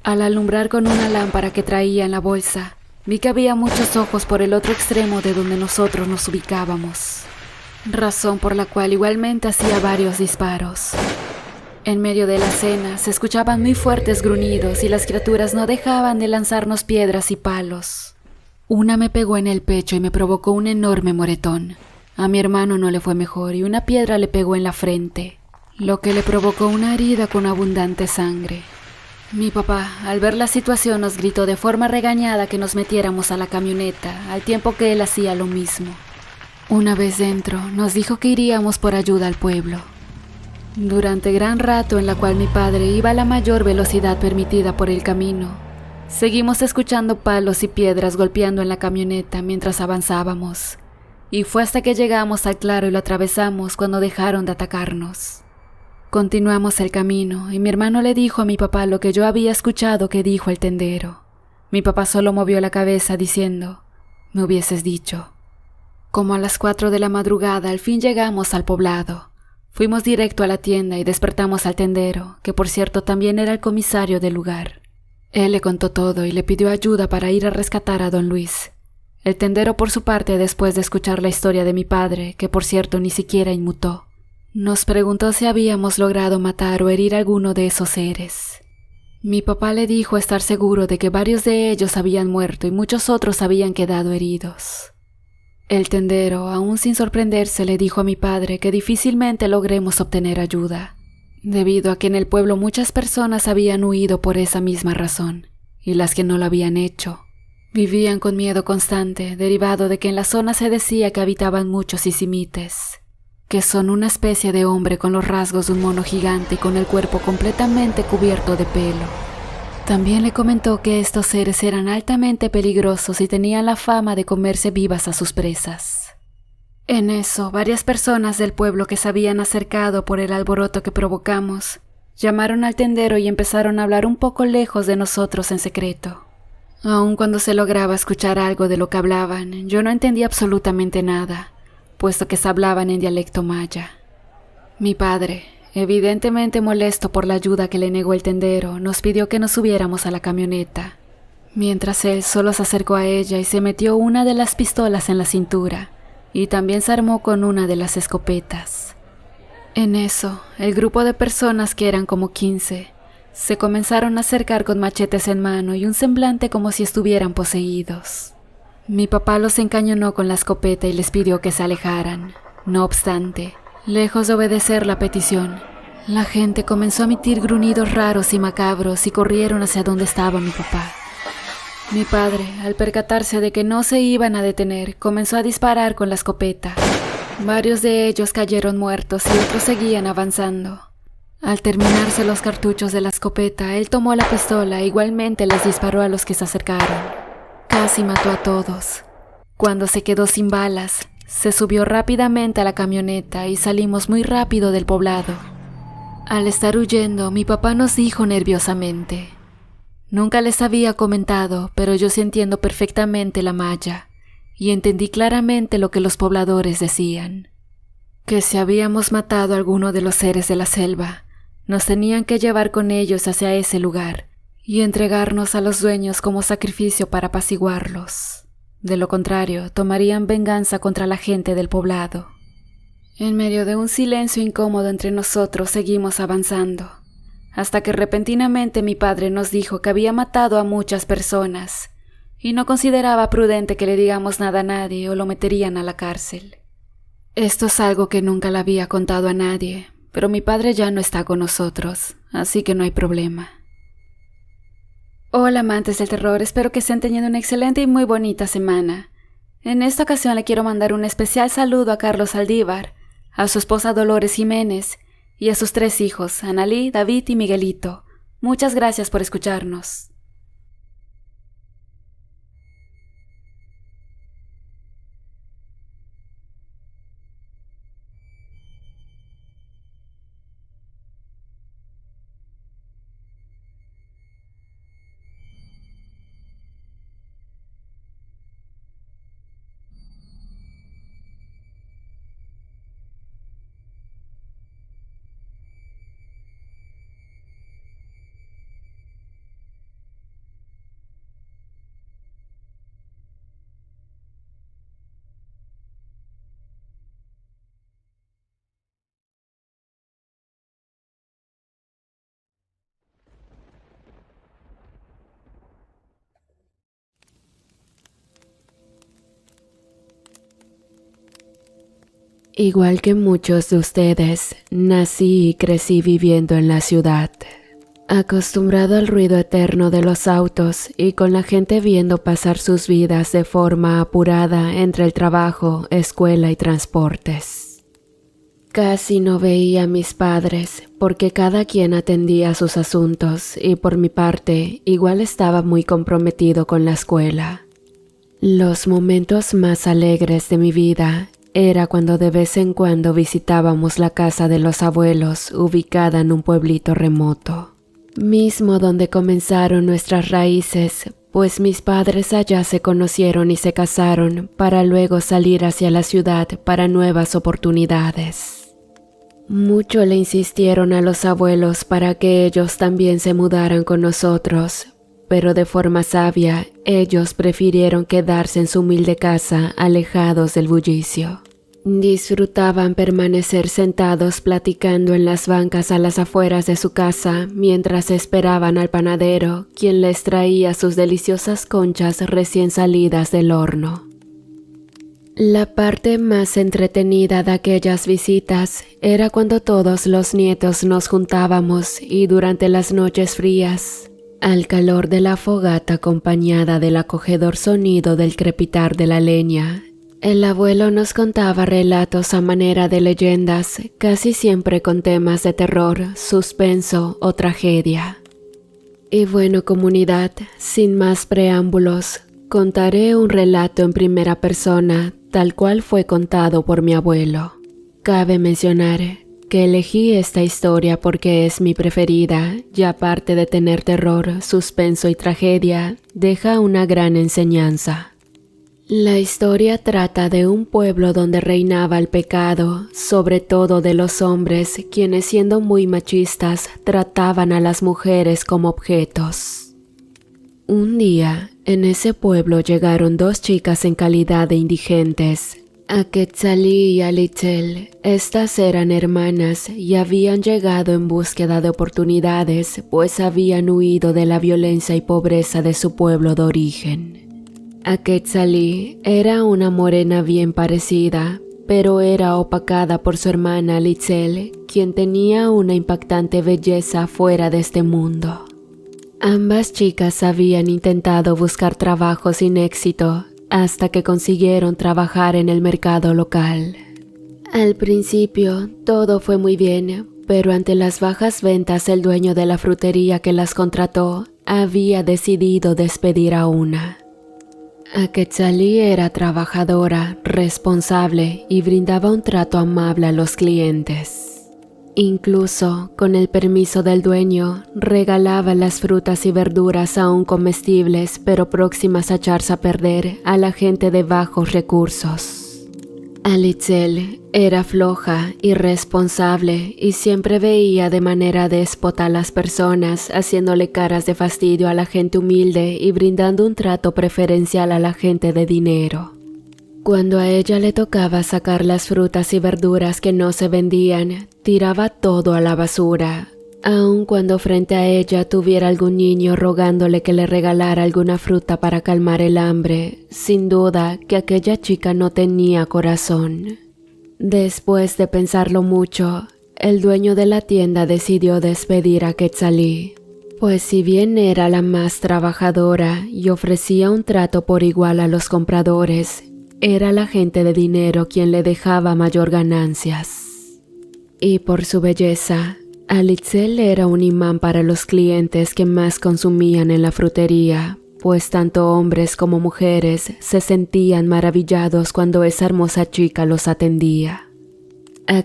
Al alumbrar con una lámpara que traía en la bolsa, vi que había muchos ojos por el otro extremo de donde nosotros nos ubicábamos, razón por la cual igualmente hacía varios disparos. En medio de la escena se escuchaban muy fuertes gruñidos y las criaturas no dejaban de lanzarnos piedras y palos. Una me pegó en el pecho y me provocó un enorme moretón. A mi hermano no le fue mejor y una piedra le pegó en la frente, lo que le provocó una herida con abundante sangre. Mi papá, al ver la situación, nos gritó de forma regañada que nos metiéramos a la camioneta, al tiempo que él hacía lo mismo. Una vez dentro, nos dijo que iríamos por ayuda al pueblo. Durante gran rato en la cual mi padre iba a la mayor velocidad permitida por el camino, seguimos escuchando palos y piedras golpeando en la camioneta mientras avanzábamos. Y fue hasta que llegamos al claro y lo atravesamos cuando dejaron de atacarnos. Continuamos el camino y mi hermano le dijo a mi papá lo que yo había escuchado que dijo el tendero. Mi papá solo movió la cabeza diciendo, «Me hubieses dicho». Como a las 4 de la madrugada al fin llegamos al poblado. Fuimos directo a la tienda y despertamos al tendero, que por cierto también era el comisario del lugar. Él le contó todo y le pidió ayuda para ir a rescatar a don Luis. El tendero, por su parte, después de escuchar la historia de mi padre, que por cierto ni siquiera inmutó, nos preguntó si habíamos logrado matar o herir a alguno de esos seres. Mi papá le dijo estar seguro de que varios de ellos habían muerto y muchos otros habían quedado heridos. El tendero, aún sin sorprenderse, le dijo a mi padre que difícilmente logremos obtener ayuda, debido a que en el pueblo muchas personas habían huido por esa misma razón, y las que no lo habían hecho vivían con miedo constante, derivado de que en la zona se decía que habitaban muchos sisimites, que son una especie de hombre con los rasgos de un mono gigante y con el cuerpo completamente cubierto de pelo. También le comentó que estos seres eran altamente peligrosos y tenían la fama de comerse vivas a sus presas. En eso, varias personas del pueblo que se habían acercado por el alboroto que provocamos, llamaron al tendero y empezaron a hablar un poco lejos de nosotros en secreto. Aun cuando se lograba escuchar algo de lo que hablaban, yo no entendía absolutamente nada, puesto que se hablaban en dialecto maya. Mi padre, evidentemente molesto por la ayuda que le negó el tendero, nos pidió que nos subiéramos a la camioneta, mientras él solo se acercó a ella y se metió una de las pistolas en la cintura, y también se armó con una de las escopetas. En eso, el grupo de personas, que eran como 15, se comenzaron a acercar con machetes en mano y un semblante como si estuvieran poseídos. Mi papá los encañonó con la escopeta y les pidió que se alejaran. No obstante, lejos de obedecer la petición, la gente comenzó a emitir gruñidos raros y macabros y corrieron hacia donde estaba mi papá. Mi padre, al percatarse de que no se iban a detener, comenzó a disparar con la escopeta. Varios de ellos cayeron muertos y otros seguían avanzando. Al terminarse los cartuchos de la escopeta, él tomó la pistola e igualmente les disparó a los que se acercaron. Casi mató a todos. Cuando se quedó sin balas, se subió rápidamente a la camioneta y salimos muy rápido del poblado. Al estar huyendo, mi papá nos dijo nerviosamente: nunca les había comentado, pero yo sí entiendo perfectamente la maya, y entendí claramente lo que los pobladores decían. Que si habíamos matado a alguno de los seres de la selva, nos tenían que llevar con ellos hacia ese lugar y entregarnos a los dueños como sacrificio para apaciguarlos. De lo contrario, tomarían venganza contra la gente del poblado. En medio de un silencio incómodo entre nosotros seguimos avanzando, hasta que repentinamente mi padre nos dijo que había matado a muchas personas y no consideraba prudente que le digamos nada a nadie o lo meterían a la cárcel. Esto es algo que nunca le había contado a nadie, pero mi padre ya no está con nosotros, así que no hay problema. Hola amantes del terror, espero que estén teniendo una excelente y muy bonita semana. En esta ocasión le quiero mandar un especial saludo a Carlos Saldívar, a su esposa Dolores Jiménez y a sus 3 hijos, Analí, David y Miguelito. Muchas gracias por escucharnos. Igual que muchos de ustedes, nací y crecí viviendo en la ciudad, acostumbrado al ruido eterno de los autos y con la gente viendo pasar sus vidas de forma apurada entre el trabajo, escuela y transportes. Casi no veía a mis padres porque cada quien atendía sus asuntos y por mi parte igual estaba muy comprometido con la escuela. Los momentos más alegres de mi vida era cuando de vez en cuando visitábamos la casa de los abuelos ubicada en un pueblito remoto, mismo donde comenzaron nuestras raíces, pues mis padres allá se conocieron y se casaron para luego salir hacia la ciudad para nuevas oportunidades. Mucho le insistieron a los abuelos para que ellos también se mudaran con nosotros, pero de forma sabia, ellos prefirieron quedarse en su humilde casa, alejados del bullicio. Disfrutaban permanecer sentados platicando en las bancas a las afueras de su casa mientras esperaban al panadero, quien les traía sus deliciosas conchas recién salidas del horno. La parte más entretenida de aquellas visitas era cuando todos los nietos nos juntábamos y durante las noches frías, al calor de la fogata acompañada del acogedor sonido del crepitar de la leña, el abuelo nos contaba relatos a manera de leyendas, casi siempre con temas de terror, suspenso o tragedia. Y bueno, comunidad, sin más preámbulos, contaré un relato en primera persona, tal cual fue contado por mi abuelo. Cabe mencionar que elegí esta historia porque es mi preferida, y aparte de tener terror, suspenso y tragedia, deja una gran enseñanza. La historia trata de un pueblo donde reinaba el pecado, sobre todo de los hombres, quienes siendo muy machistas, trataban a las mujeres como objetos. Un día, en ese pueblo llegaron dos chicas en calidad de indigentes, a Quetzalí y a Litzel. Estas eran hermanas y habían llegado en búsqueda de oportunidades, pues habían huido de la violencia y pobreza de su pueblo de origen. Quetzalí era una morena bien parecida, pero era opacada por su hermana Litzel, quien tenía una impactante belleza fuera de este mundo. Ambas chicas habían intentado buscar trabajo sin éxito, hasta que consiguieron trabajar en el mercado local. Al principio, todo fue muy bien, pero ante las bajas ventas el dueño de la frutería que las contrató había decidido despedir a una. Quetzalí era trabajadora, responsable y brindaba un trato amable a los clientes. Incluso, con el permiso del dueño, regalaba las frutas y verduras aún comestibles pero próximas a echarse a perder a la gente de bajos recursos. Litzel era floja, irresponsable y siempre veía de manera déspota a las personas, haciéndole caras de fastidio a la gente humilde y brindando un trato preferencial a la gente de dinero. Cuando a ella le tocaba sacar las frutas y verduras que no se vendían, tiraba todo a la basura, aun cuando frente a ella tuviera algún niño rogándole que le regalara alguna fruta para calmar el hambre. Sin duda que aquella chica no tenía corazón. Después de pensarlo mucho, el dueño de la tienda decidió despedir a Quetzalí, pues si bien era la más trabajadora y ofrecía un trato por igual a los compradores, era la gente de dinero quien le dejaba mayor ganancias. Y por su belleza, Litzel era un imán para los clientes que más consumían en la frutería, pues tanto hombres como mujeres se sentían maravillados cuando esa hermosa chica los atendía.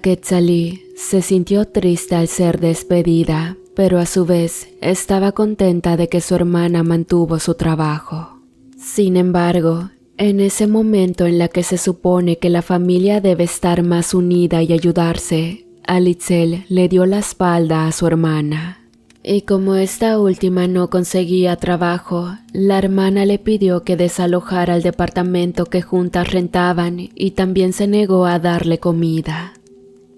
Quetzalí se sintió triste al ser despedida, pero a su vez estaba contenta de que su hermana mantuvo su trabajo. Sin embargo, en ese momento en la que se supone que la familia debe estar más unida y ayudarse, Litzel le dio la espalda a su hermana. Y como esta última no conseguía trabajo, la hermana le pidió que desalojara el departamento que juntas rentaban y también se negó a darle comida.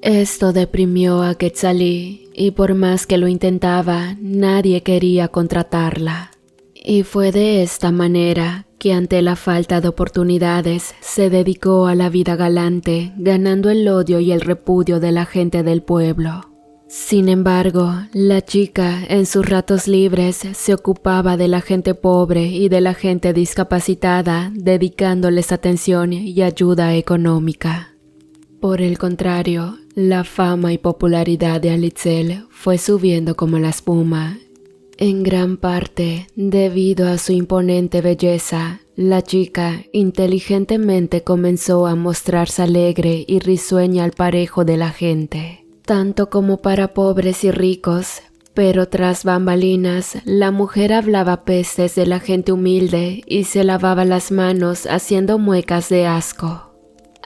Esto deprimió a Quetzalí y por más que lo intentaba, nadie quería contratarla. Y fue de esta manera que ante la falta de oportunidades se dedicó a la vida galante, ganando el odio y el repudio de la gente del pueblo. Sin embargo, la chica en sus ratos libres se ocupaba de la gente pobre y de la gente discapacitada, dedicándoles atención y ayuda económica. Por el contrario, la fama y popularidad de Litzel fue subiendo como la espuma. En gran parte, debido a su imponente belleza, la chica inteligentemente comenzó a mostrarse alegre y risueña al parejo de la gente, tanto como para pobres y ricos, pero tras bambalinas, la mujer hablaba pestes de la gente humilde y se lavaba las manos haciendo muecas de asco.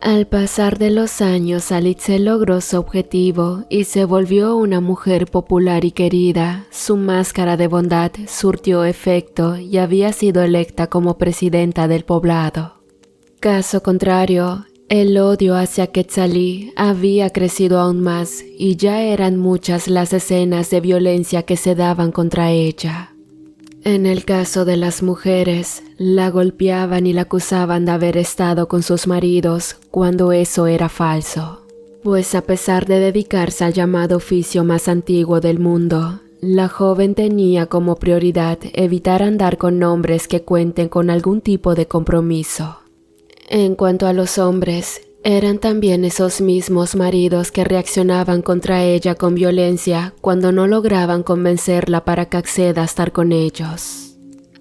Al pasar de los años, Alitzel logró su objetivo y se volvió una mujer popular y querida. Su máscara de bondad surtió efecto y había sido electa como presidenta del poblado. Caso contrario, el odio hacia Quetzalí había crecido aún más y ya eran muchas las escenas de violencia que se daban contra ella. En el caso de las mujeres, la golpeaban y la acusaban de haber estado con sus maridos cuando eso era falso. Pues a pesar de dedicarse al llamado oficio más antiguo del mundo, la joven tenía como prioridad evitar andar con hombres que cuenten con algún tipo de compromiso. En cuanto a los hombres, eran también esos mismos maridos que reaccionaban contra ella con violencia cuando no lograban convencerla para que acceda a estar con ellos.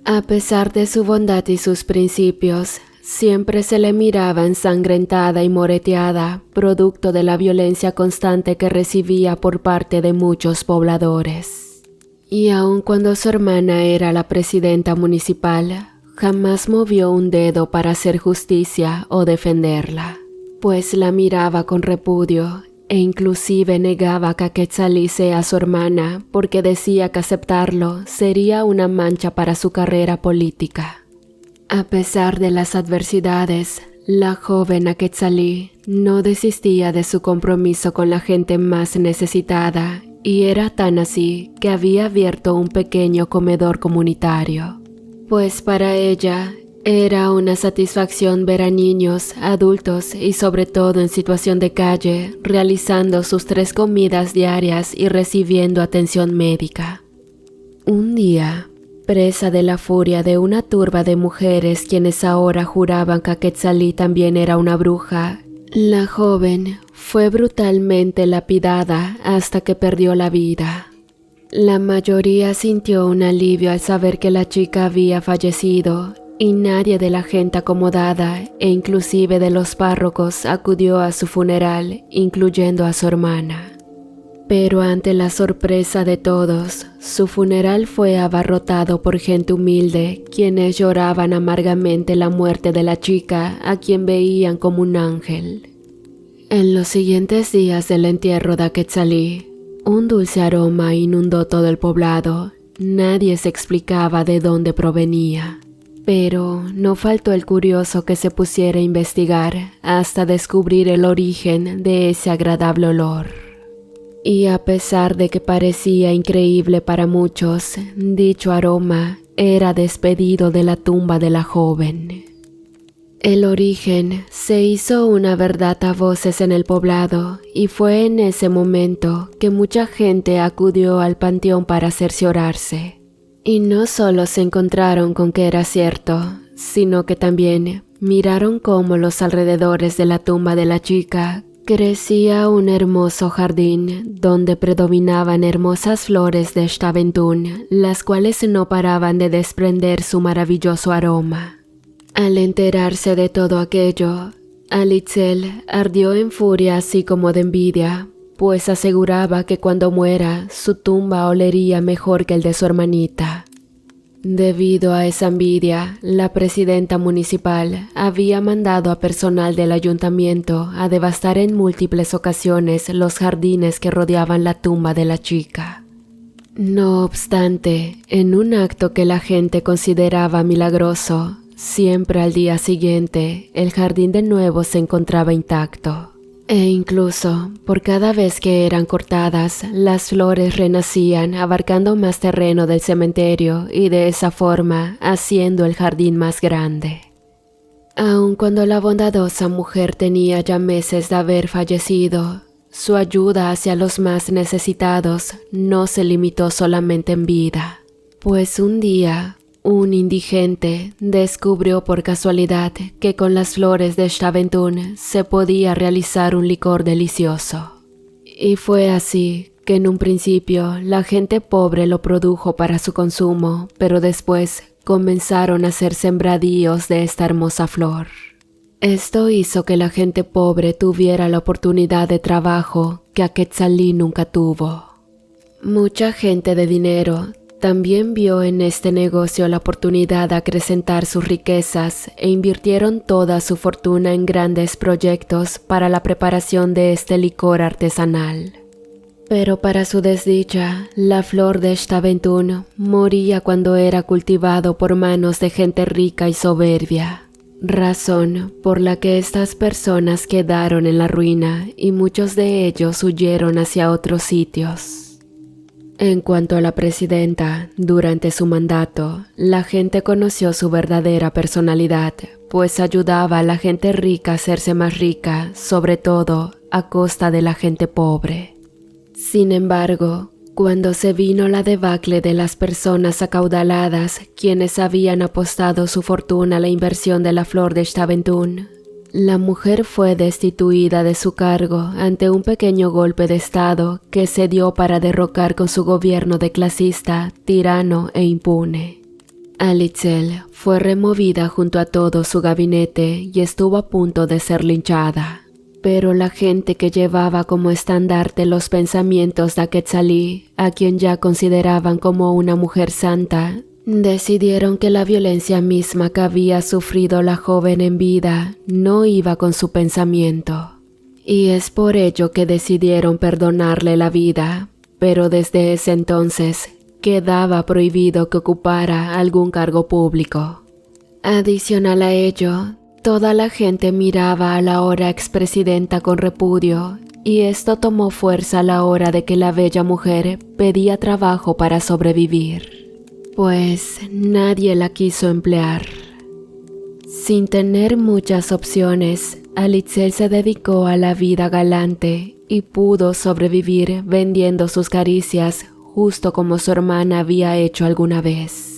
A pesar de su bondad y sus principios, siempre se le miraba ensangrentada y moreteada, producto de la violencia constante que recibía por parte de muchos pobladores. Y aun cuando su hermana era la presidenta municipal, jamás movió un dedo para hacer justicia o defenderla, pues la miraba con repudio e inclusive negaba que Quetzalí sea su hermana porque decía que aceptarlo sería una mancha para su carrera política. A pesar de las adversidades, la joven Quetzalí no desistía de su compromiso con la gente más necesitada y era tan así que había abierto un pequeño comedor comunitario, pues para ella era una satisfacción ver a niños, adultos y sobre todo en situación de calle realizando sus 3 comidas diarias y recibiendo atención médica. Un día, presa de la furia de una turba de mujeres quienes ahora juraban que Quetzalí también era una bruja, la joven fue brutalmente lapidada hasta que perdió la vida. La mayoría sintió un alivio al saber que la chica había fallecido y nadie de la gente acomodada e inclusive de los párrocos acudió a su funeral, incluyendo a su hermana. Pero ante la sorpresa de todos, su funeral fue abarrotado por gente humilde, quienes lloraban amargamente la muerte de la chica a quien veían como un ángel. En los siguientes días del entierro de Quetzalí, un dulce aroma inundó todo el poblado. Nadie se explicaba de dónde provenía. Pero no faltó el curioso que se pusiera a investigar hasta descubrir el origen de ese agradable olor. Y a pesar de que parecía increíble para muchos, dicho aroma era despedido de la tumba de la joven. El origen se hizo una verdad a voces en el poblado y fue en ese momento que mucha gente acudió al panteón para cerciorarse. Y no solo se encontraron con que era cierto, sino que también miraron cómo los alrededores de la tumba de la chica crecía un hermoso jardín donde predominaban hermosas flores de Xtaventún, las cuales no paraban de desprender su maravilloso aroma. Al enterarse de todo aquello, Alitzel ardió en furia así como de envidia, pues aseguraba que cuando muera su tumba olería mejor que el de su hermanita. Debido a esa envidia, la presidenta municipal había mandado a personal del ayuntamiento a devastar en múltiples ocasiones los jardines que rodeaban la tumba de la chica. No obstante, en un acto que la gente consideraba milagroso, siempre al día siguiente el jardín de nuevo se encontraba intacto. E incluso, por cada vez que eran cortadas, las flores renacían abarcando más terreno del cementerio y de esa forma haciendo el jardín más grande. Aun cuando la bondadosa mujer tenía ya meses de haber fallecido, su ayuda hacia los más necesitados no se limitó solamente en vida, pues un día un indigente descubrió por casualidad que con las flores de Xtaventún se podía realizar un licor delicioso. Y fue así que en un principio la gente pobre lo produjo para su consumo, pero después comenzaron a hacer sembradíos de esta hermosa flor. Esto hizo que la gente pobre tuviera la oportunidad de trabajo que Quetzalí nunca tuvo. Mucha gente de dinero también vio en este negocio la oportunidad de acrecentar sus riquezas e invirtieron toda su fortuna en grandes proyectos para la preparación de este licor artesanal. Pero para su desdicha, la flor de Staventún moría cuando era cultivado por manos de gente rica y soberbia, razón por la que estas personas quedaron en la ruina y muchos de ellos huyeron hacia otros sitios. En cuanto a la presidenta, durante su mandato, la gente conoció su verdadera personalidad, pues ayudaba a la gente rica a hacerse más rica, sobre todo a costa de la gente pobre. Sin embargo, cuando se vino la debacle de las personas acaudaladas, quienes habían apostado su fortuna a la inversión de la flor de Staventún, la mujer fue destituida de su cargo ante un pequeño golpe de estado que se dio para derrocar con su gobierno de clasista, tirano e impune. Alitzel fue removida junto a todo su gabinete y estuvo a punto de ser linchada. Pero la gente que llevaba como estandarte los pensamientos de Quetzalí, a quien ya consideraban como una mujer santa, decidieron que la violencia misma que había sufrido la joven en vida no iba con su pensamiento. Y es por ello que decidieron perdonarle la vida, pero desde ese entonces quedaba prohibido que ocupara algún cargo público. Adicional a ello, toda la gente miraba a la ahora expresidenta con repudio, y esto tomó fuerza a la hora de que la bella mujer pedía trabajo para sobrevivir, pues nadie la quiso emplear. Sin tener muchas opciones, Alitzel se dedicó a la vida galante y pudo sobrevivir vendiendo sus caricias, justo como su hermana había hecho alguna vez.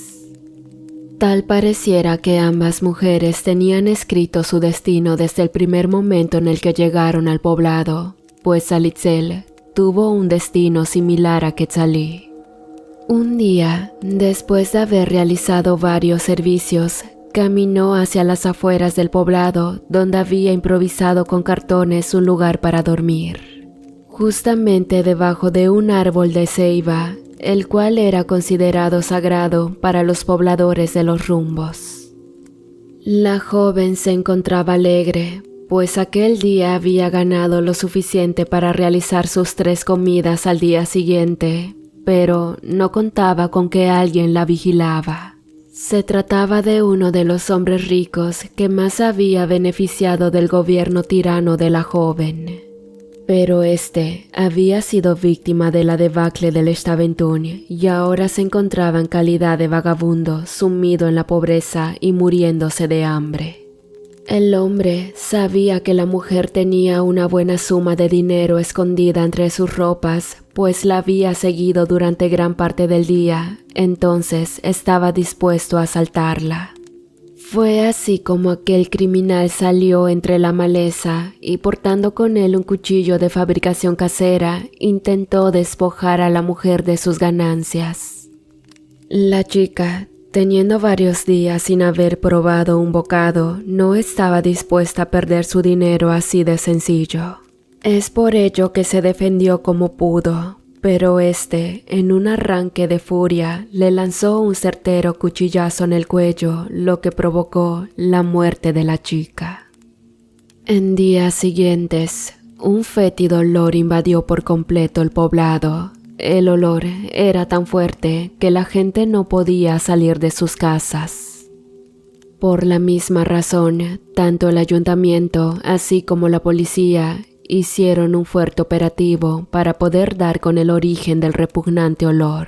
Tal pareciera que ambas mujeres tenían escrito su destino desde el primer momento en el que llegaron al poblado, pues Alitzel tuvo un destino similar a Quetzalí. Un día, después de haber realizado varios servicios, caminó hacia las afueras del poblado, donde había improvisado con cartones un lugar para dormir. Justamente debajo de un árbol de ceiba, el cual era considerado sagrado para los pobladores de los rumbos. La joven se encontraba alegre, pues aquel día había ganado lo suficiente para realizar sus 3 comidas al día siguiente, pero no contaba con que alguien la vigilaba. Se trataba de uno de los hombres ricos que más había beneficiado del gobierno tirano de la joven. Pero este había sido víctima de la debacle del Staventún y ahora se encontraba en calidad de vagabundo, sumido en la pobreza y muriéndose de hambre. El hombre sabía que la mujer tenía una buena suma de dinero escondida entre sus ropas, pues la había seguido durante gran parte del día, entonces estaba dispuesto a asaltarla. Fue así como aquel criminal salió entre la maleza y portando con él un cuchillo de fabricación casera, intentó despojar a la mujer de sus ganancias. La chica, teniendo varios días sin haber probado un bocado, no estaba dispuesta a perder su dinero así de sencillo. Es por ello que se defendió como pudo, pero en un arranque de furia, le lanzó un certero cuchillazo en el cuello, lo que provocó la muerte de la chica. En días siguientes, un fétido olor invadió por completo el poblado. El olor era tan fuerte que la gente no podía salir de sus casas. Por la misma razón, tanto el ayuntamiento, así como la policía, hicieron un fuerte operativo para poder dar con el origen del repugnante olor.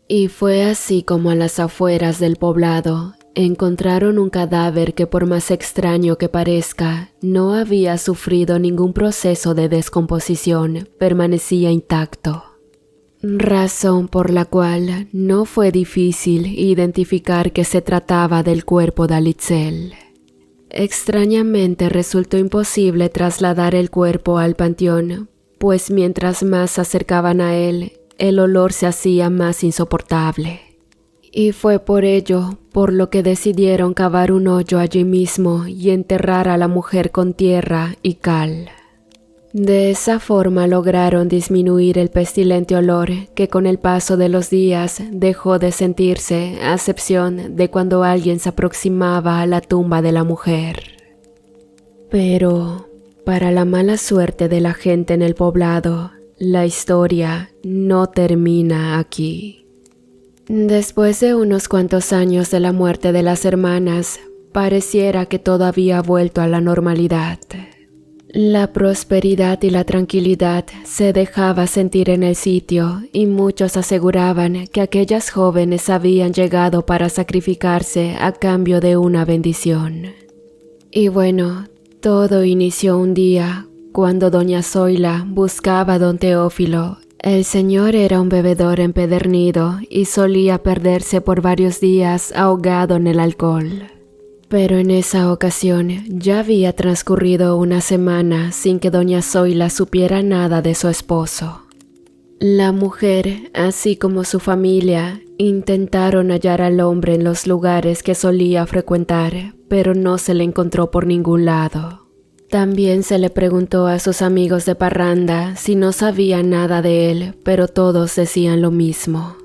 Y fue así como a las afueras del poblado encontraron un cadáver que, por más extraño que parezca, no había sufrido ningún proceso de descomposición, permanecía intacto. Razón por la cual no fue difícil identificar que se trataba del cuerpo de Alitzel. Extrañamente resultó imposible trasladar el cuerpo al panteón, pues mientras más se acercaban a él, el olor se hacía más insoportable. Y fue por ello por lo que decidieron cavar un hoyo allí mismo y enterrar a la mujer con tierra y cal. De esa forma lograron disminuir el pestilente olor que con el paso de los días dejó de sentirse, a excepción de cuando alguien se aproximaba a la tumba de la mujer. Pero, para la mala suerte de la gente en el poblado, la historia no termina aquí. Después de unos cuantos años de la muerte de las hermanas, pareciera que todo había vuelto a la normalidad. La prosperidad y la tranquilidad se dejaba sentir en el sitio y muchos aseguraban que aquellas jóvenes habían llegado para sacrificarse a cambio de una bendición. Y bueno, todo inició un día cuando doña Zoila buscaba a don Teófilo. El señor era un bebedor empedernido y solía perderse por varios días ahogado en el alcohol. Pero en esa ocasión ya había transcurrido una semana sin que doña Zoila supiera nada de su esposo. La mujer, así como su familia, intentaron hallar al hombre en los lugares que solía frecuentar, pero no se le encontró por ningún lado. También se le preguntó a sus amigos de parranda si no sabían nada de él, pero todos decían lo mismo.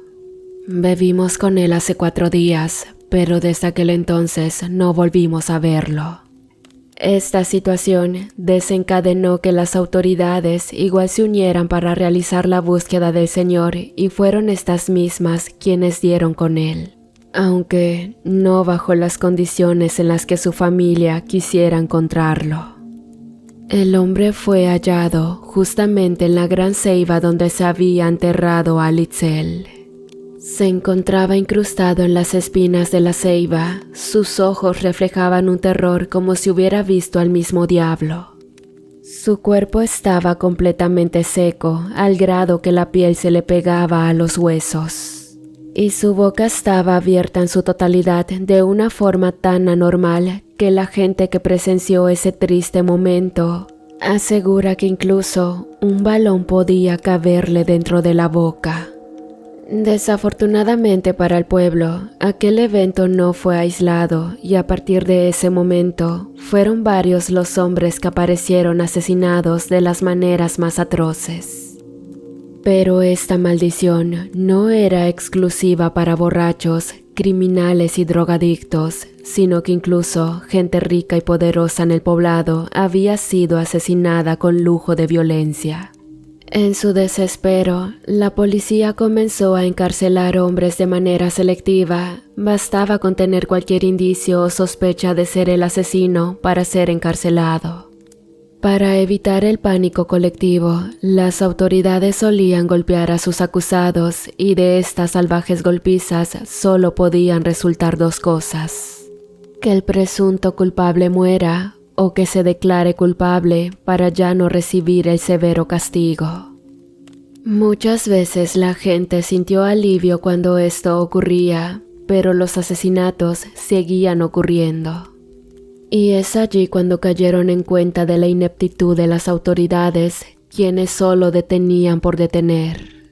Bebimos con él hace 4 días, pero desde aquel entonces no volvimos a verlo. Esta situación desencadenó que las autoridades igual se unieran para realizar la búsqueda del señor y fueron estas mismas quienes dieron con él, aunque no bajo las condiciones en las que su familia quisiera encontrarlo. El hombre fue hallado justamente en la gran ceiba donde se había enterrado a Litzel. Se encontraba incrustado en las espinas de la ceiba, sus ojos reflejaban un terror como si hubiera visto al mismo diablo. Su cuerpo estaba completamente seco, al grado que la piel se le pegaba a los huesos. Y su boca estaba abierta en su totalidad de una forma tan anormal que la gente que presenció ese triste momento asegura que incluso un balón podía caberle dentro de la boca. Desafortunadamente para el pueblo, aquel evento no fue aislado y a partir de ese momento fueron varios los hombres que aparecieron asesinados de las maneras más atroces. Pero esta maldición no era exclusiva para borrachos, criminales y drogadictos, sino que incluso gente rica y poderosa en el poblado había sido asesinada con lujo de violencia. En su desespero, la policía comenzó a encarcelar hombres de manera selectiva. Bastaba con tener cualquier indicio o sospecha de ser el asesino para ser encarcelado. Para evitar el pánico colectivo, las autoridades solían golpear a sus acusados y de estas salvajes golpizas solo podían resultar 2 cosas: que el presunto culpable muera o que se declare culpable para ya no recibir el severo castigo. Muchas veces la gente sintió alivio cuando esto ocurría, pero los asesinatos seguían ocurriendo. Y es allí cuando cayeron en cuenta de la ineptitud de las autoridades, quienes solo detenían por detener.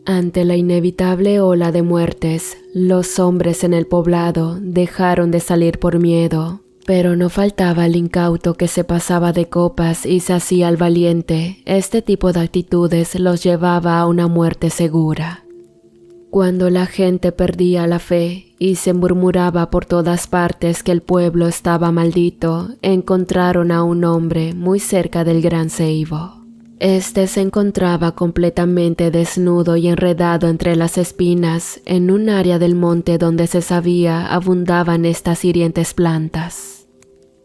Ante la inevitable ola de muertes, los hombres en el poblado dejaron de salir por miedo, pero no faltaba el incauto que se pasaba de copas y se hacía el valiente. Este tipo de actitudes los llevaba a una muerte segura. Cuando la gente perdía la fe y se murmuraba por todas partes que el pueblo estaba maldito, encontraron a un hombre muy cerca del gran ceibo. Este se encontraba completamente desnudo y enredado entre las espinas en un área del monte donde se sabía abundaban estas hirientes plantas.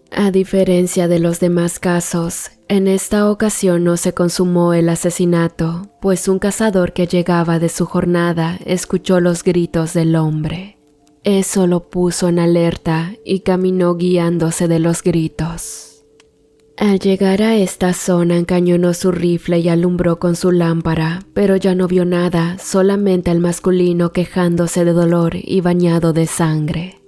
A diferencia de los demás casos, en esta ocasión no se consumó el asesinato, pues un cazador que llegaba de su jornada escuchó los gritos del hombre. Eso lo puso en alerta y caminó guiándose de los gritos. Al llegar a esta zona encañonó su rifle y alumbró con su lámpara, pero ya no vio nada, solamente al masculino quejándose de dolor y bañado de sangre.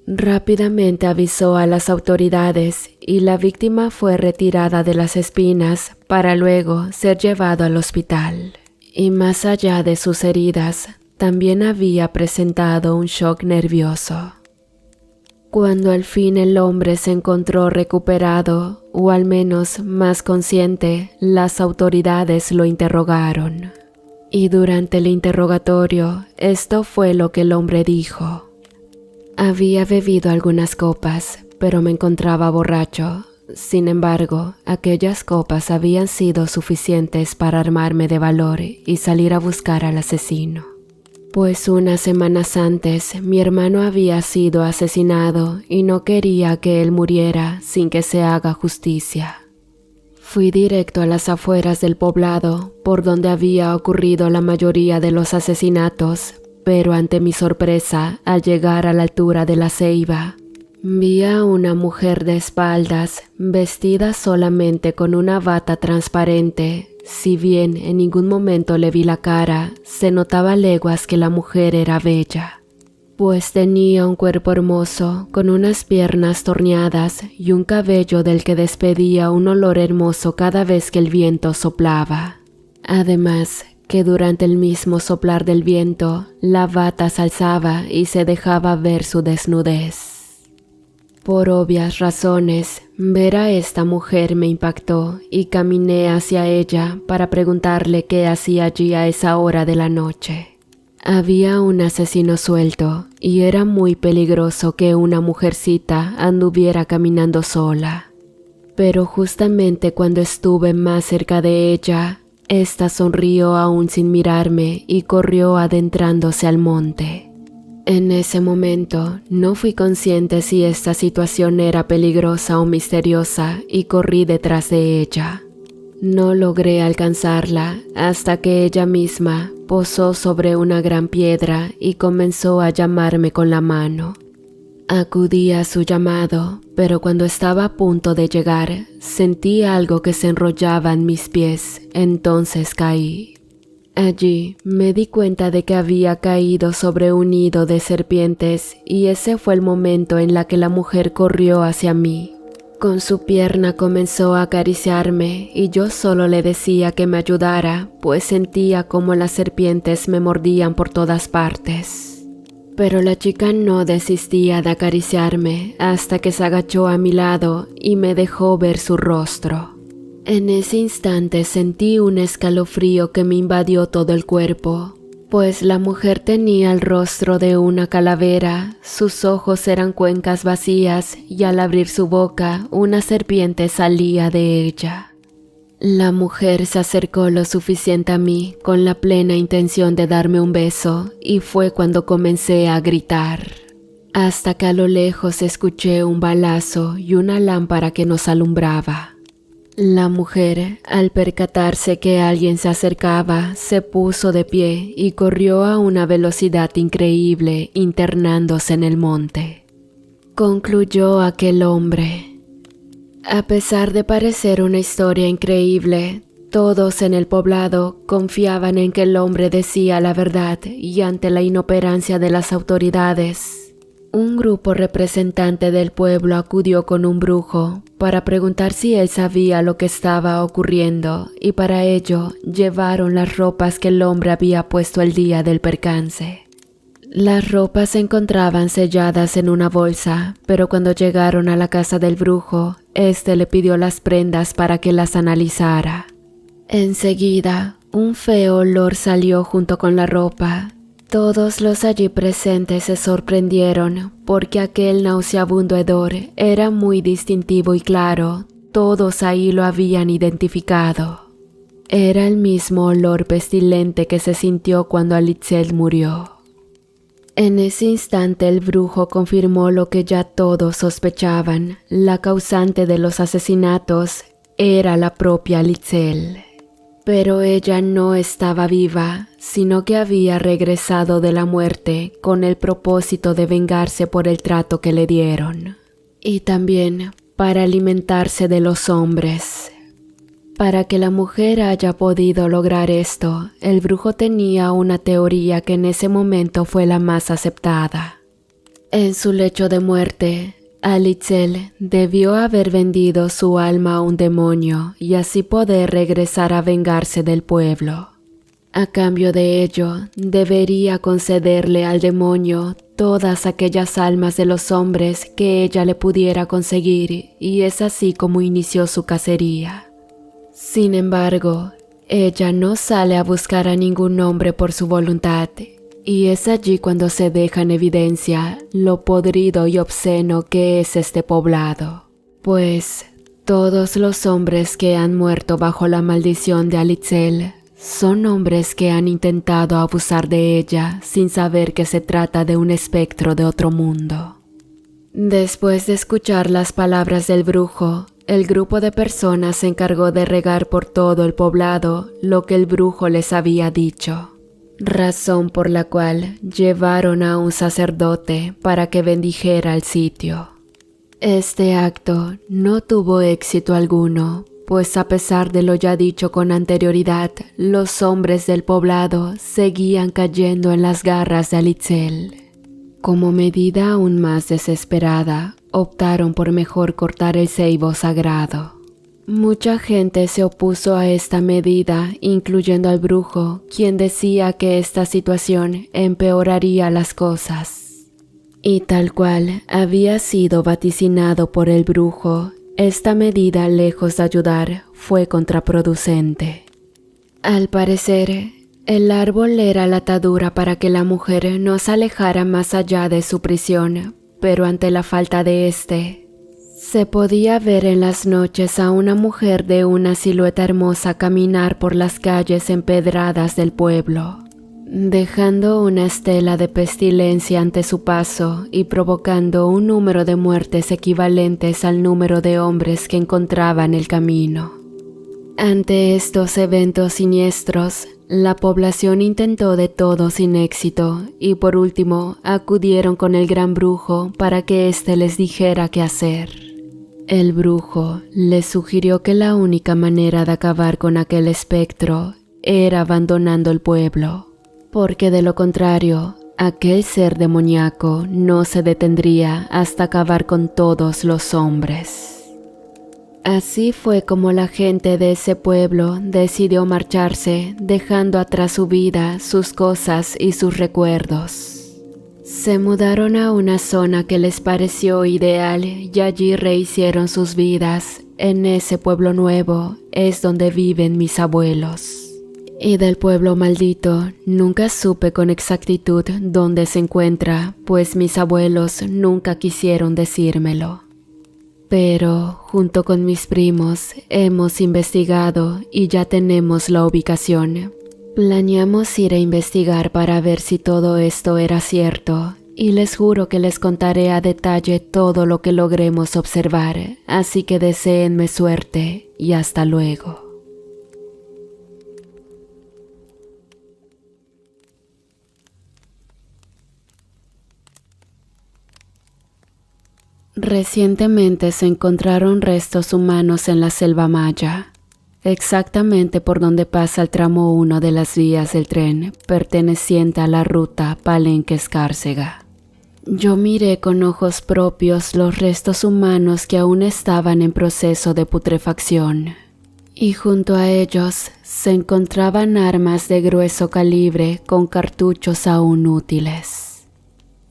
Rápidamente avisó a las autoridades y la víctima fue retirada de las espinas para luego ser llevado al hospital. Y más allá de sus heridas, también había presentado un shock nervioso. Cuando al fin el hombre se encontró recuperado, o al menos más consciente, las autoridades lo interrogaron. Y durante el interrogatorio, esto fue lo que el hombre dijo. Había bebido algunas copas, pero me encontraba borracho. Sin embargo, aquellas copas habían sido suficientes para armarme de valor y salir a buscar al asesino. Pues unas semanas antes mi hermano había sido asesinado y no quería que él muriera sin que se haga justicia. Fui directo a las afueras del poblado, por donde había ocurrido la mayoría de los asesinatos, pero ante mi sorpresa, al llegar a la altura de la ceiba, vi a una mujer de espaldas, vestida solamente con una bata transparente. Si bien en ningún momento le vi la cara, se notaba a leguas que la mujer era bella, pues tenía un cuerpo hermoso, con unas piernas torneadas y un cabello del que despedía un olor hermoso cada vez que el viento soplaba. Además, que durante el mismo soplar del viento, la bata se alzaba y se dejaba ver su desnudez. Por obvias razones, ver a esta mujer me impactó y caminé hacia ella para preguntarle qué hacía allí a esa hora de la noche. Había un asesino suelto y era muy peligroso que una mujercita anduviera caminando sola. Pero justamente cuando estuve más cerca de ella, esta sonrió aún sin mirarme y corrió adentrándose al monte. En ese momento no fui consciente si esta situación era peligrosa o misteriosa y corrí detrás de ella. No logré alcanzarla hasta que ella misma posó sobre una gran piedra y comenzó a llamarme con la mano. Acudí a su llamado, pero cuando estaba a punto de llegar, sentí algo que se enrollaba en mis pies, entonces caí. Allí me di cuenta de que había caído sobre un nido de serpientes y ese fue el momento en la que la mujer corrió hacia mí. Con su pierna comenzó a acariciarme y yo solo le decía que me ayudara, pues sentía como las serpientes me mordían por todas partes. Pero la chica no desistía de acariciarme hasta que se agachó a mi lado y me dejó ver su rostro. En ese instante sentí un escalofrío que me invadió todo el cuerpo, pues la mujer tenía el rostro de una calavera, sus ojos eran cuencas vacías y al abrir su boca una serpiente salía de ella. La mujer se acercó lo suficiente a mí con la plena intención de darme un beso y fue cuando comencé a gritar, hasta que a lo lejos escuché un balazo y una lámpara que nos alumbraba. La mujer, al percatarse que alguien se acercaba, se puso de pie y corrió a una velocidad increíble, internándose en el monte. Concluyó aquel hombre. A pesar de parecer una historia increíble, todos en el poblado confiaban en que el hombre decía la verdad y ante la inoperancia de las autoridades, un grupo representante del pueblo acudió con un brujo para preguntar si él sabía lo que estaba ocurriendo y para ello llevaron las ropas que el hombre había puesto el día del percance. Las ropas se encontraban selladas en una bolsa, pero cuando llegaron a la casa del brujo, éste le pidió las prendas para que las analizara. Enseguida, un feo olor salió junto con la ropa. Todos los allí presentes se sorprendieron porque aquel nauseabundo hedor era muy distintivo y claro, todos ahí lo habían identificado. Era el mismo olor pestilente que se sintió cuando Alitzel murió. En ese instante el brujo confirmó lo que ya todos sospechaban, la causante de los asesinatos era la propia Alitzel. Pero ella no estaba viva, sino que había regresado de la muerte con el propósito de vengarse por el trato que le dieron. Y también para alimentarse de los hombres. Para que la mujer haya podido lograr esto, el brujo tenía una teoría que en ese momento fue la más aceptada. En su lecho de muerte, Alitzel debió haber vendido su alma a un demonio y así poder regresar a vengarse del pueblo. A cambio de ello, debería concederle al demonio todas aquellas almas de los hombres que ella le pudiera conseguir, y es así como inició su cacería. Sin embargo, ella no sale a buscar a ningún hombre por su voluntad, y es allí cuando se deja en evidencia lo podrido y obsceno que es este poblado. Pues todos los hombres que han muerto bajo la maldición de Alitzel son hombres que han intentado abusar de ella sin saber que se trata de un espectro de otro mundo. Después de escuchar las palabras del brujo, el grupo de personas se encargó de regar por todo el poblado lo que el brujo les había dicho, razón por la cual llevaron a un sacerdote para que bendijera el sitio. Este acto no tuvo éxito alguno, pues a pesar de lo ya dicho con anterioridad, los hombres del poblado seguían cayendo en las garras de Alitzel. Como medida aún más desesperada, optaron por mejor cortar el ceibo sagrado. Mucha gente se opuso a esta medida, incluyendo al brujo, quien decía que esta situación empeoraría las cosas. Y tal cual había sido vaticinado por el brujo, esta medida, lejos de ayudar, fue contraproducente. Al parecer, el árbol era la atadura para que la mujer no se alejara más allá de su prisión, pero ante la falta de este, se podía ver en las noches a una mujer de una silueta hermosa caminar por las calles empedradas del pueblo, dejando una estela de pestilencia ante su paso y provocando un número de muertes equivalentes al número de hombres que encontraba en el camino. Ante estos eventos siniestros, la población intentó de todo sin éxito y por último acudieron con el gran brujo para que éste les dijera qué hacer. El brujo les sugirió que la única manera de acabar con aquel espectro era abandonando el pueblo, porque de lo contrario, aquel ser demoníaco no se detendría hasta acabar con todos los hombres. Así fue como la gente de ese pueblo decidió marcharse, dejando atrás su vida, sus cosas y sus recuerdos. Se mudaron a una zona que les pareció ideal y allí rehicieron sus vidas. En ese pueblo nuevo es donde viven mis abuelos. Y del pueblo maldito nunca supe con exactitud dónde se encuentra, pues mis abuelos nunca quisieron decírmelo. Pero, junto con mis primos, hemos investigado y ya tenemos la ubicación. Planeamos ir a investigar para ver si todo esto era cierto, y les juro que les contaré a detalle todo lo que logremos observar, así que deséenme suerte y hasta luego. Recientemente se encontraron restos humanos en la selva maya, exactamente por donde pasa el tramo 1 de las vías del tren perteneciente a la ruta Palenque-Escárcega. Yo miré con ojos propios los restos humanos que aún estaban en proceso de putrefacción, y junto a ellos se encontraban armas de grueso calibre con cartuchos aún útiles.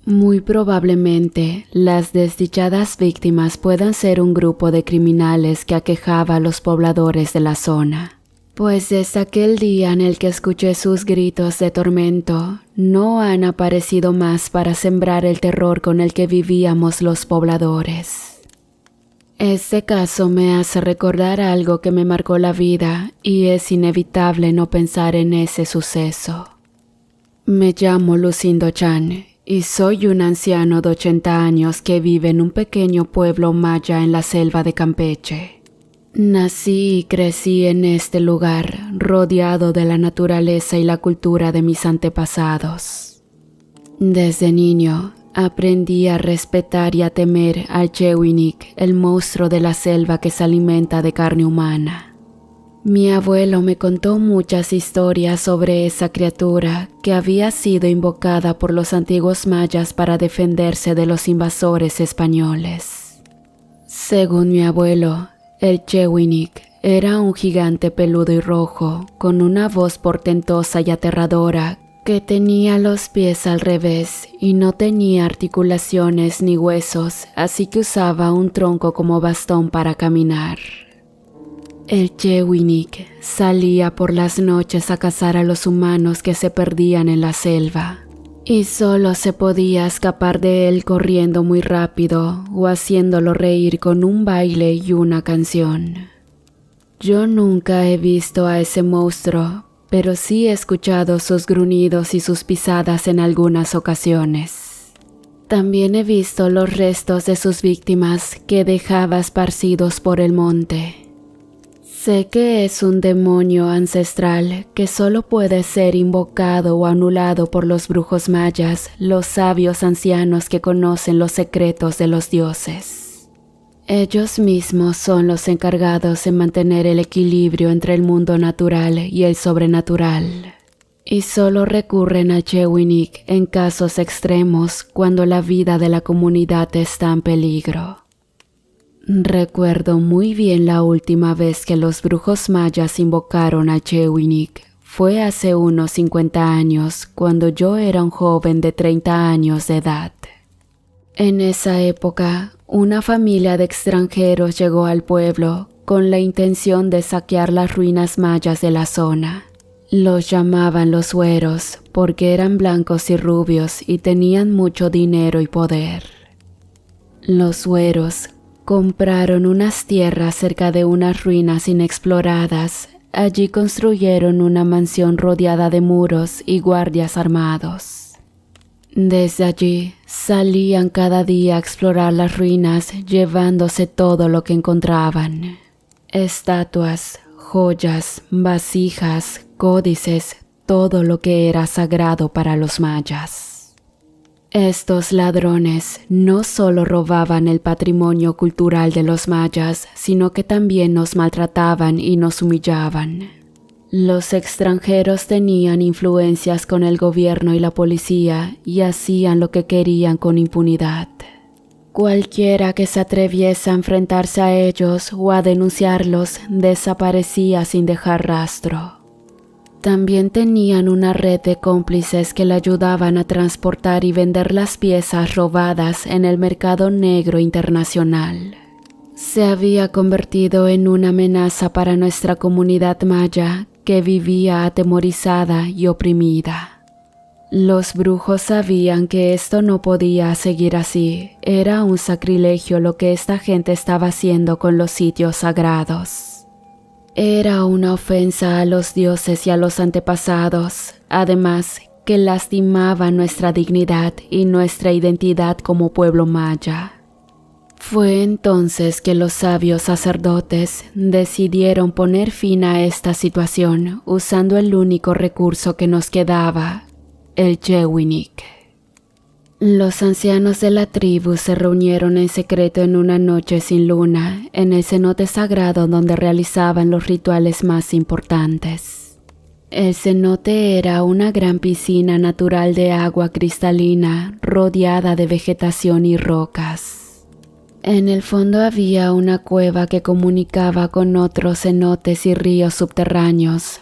Muy probablemente, las desdichadas víctimas puedan ser un grupo de criminales que aquejaba a los pobladores de la zona, pues desde aquel día en el que escuché sus gritos de tormento, no han aparecido más para sembrar el terror con el que vivíamos los pobladores. Este caso me hace recordar algo que me marcó la vida y es inevitable no pensar en ese suceso. Me llamo Lucindo Chan y soy un anciano de 80 años que vive en un pequeño pueblo maya en la selva de Campeche. Nací y crecí en este lugar, rodeado de la naturaleza y la cultura de mis antepasados. Desde niño, aprendí a respetar y a temer al Chewinik, el monstruo de la selva que se alimenta de carne humana. Mi abuelo me contó muchas historias sobre esa criatura que había sido invocada por los antiguos mayas para defenderse de los invasores españoles. Según mi abuelo, el Chewinik era un gigante peludo y rojo, con una voz portentosa y aterradora que tenía los pies al revés y no tenía articulaciones ni huesos, así que usaba un tronco como bastón para caminar. El Chewinik salía por las noches a cazar a los humanos que se perdían en la selva, y solo se podía escapar de él corriendo muy rápido o haciéndolo reír con un baile y una canción. Yo nunca he visto a ese monstruo, pero sí he escuchado sus gruñidos y sus pisadas en algunas ocasiones. También he visto los restos de sus víctimas que dejaba esparcidos por el monte. Sé que es un demonio ancestral que solo puede ser invocado o anulado por los brujos mayas, los sabios ancianos que conocen los secretos de los dioses. Ellos mismos son los encargados de mantener el equilibrio entre el mundo natural y el sobrenatural, y solo recurren al Chewinik en casos extremos cuando la vida de la comunidad está en peligro. Recuerdo muy bien la última vez que los brujos mayas invocaron a Chewinik. Fue hace unos 50 años, cuando yo era un joven de 30 años de edad. En esa época, una familia de extranjeros llegó al pueblo con la intención de saquear las ruinas mayas de la zona. Los llamaban los güeros porque eran blancos y rubios y tenían mucho dinero y poder. Los güeros compraron unas tierras cerca de unas ruinas inexploradas. Allí construyeron una mansión rodeada de muros y guardias armados. Desde allí salían cada día a explorar las ruinas llevándose todo lo que encontraban. Estatuas, joyas, vasijas, códices, todo lo que era sagrado para los mayas. Estos ladrones no solo robaban el patrimonio cultural de los mayas, sino que también nos maltrataban y nos humillaban. Los extranjeros tenían influencias con el gobierno y la policía y hacían lo que querían con impunidad. Cualquiera que se atreviese a enfrentarse a ellos o a denunciarlos desaparecía sin dejar rastro. También tenían una red de cómplices que le ayudaban a transportar y vender las piezas robadas en el mercado negro internacional. Se había convertido en una amenaza para nuestra comunidad maya que vivía atemorizada y oprimida. Los brujos sabían que esto no podía seguir así. Era un sacrilegio lo que esta gente estaba haciendo con los sitios sagrados. Era una ofensa a los dioses y a los antepasados, además que lastimaba nuestra dignidad y nuestra identidad como pueblo maya. Fue entonces que los sabios sacerdotes decidieron poner fin a esta situación usando el único recurso que nos quedaba, el Chewinik. Los ancianos de la tribu se reunieron en secreto en una noche sin luna, en el cenote sagrado donde realizaban los rituales más importantes. El cenote era una gran piscina natural de agua cristalina, rodeada de vegetación y rocas. En el fondo había una cueva que comunicaba con otros cenotes y ríos subterráneos.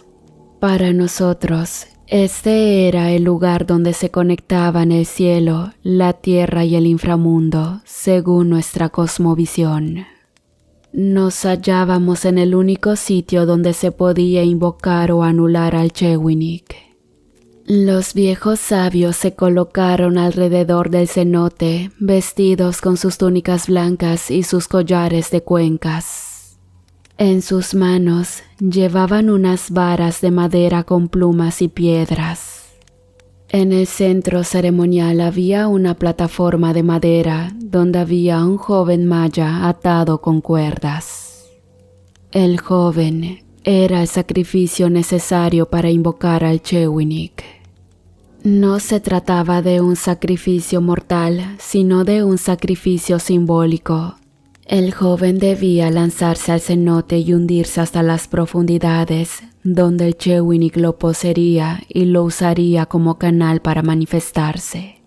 Para nosotros, este era el lugar donde se conectaban el cielo, la tierra y el inframundo, según nuestra cosmovisión. Nos hallábamos en el único sitio donde se podía invocar o anular al Chewinik. Los viejos sabios se colocaron alrededor del cenote, vestidos con sus túnicas blancas y sus collares de cuencas. En sus manos llevaban unas varas de madera con plumas y piedras. En el centro ceremonial había una plataforma de madera donde había un joven maya atado con cuerdas. El joven era el sacrificio necesario para invocar al Chewinik. No se trataba de un sacrificio mortal, sino de un sacrificio simbólico. El joven debía lanzarse al cenote y hundirse hasta las profundidades, donde el Chewinik lo poseería y lo usaría como canal para manifestarse.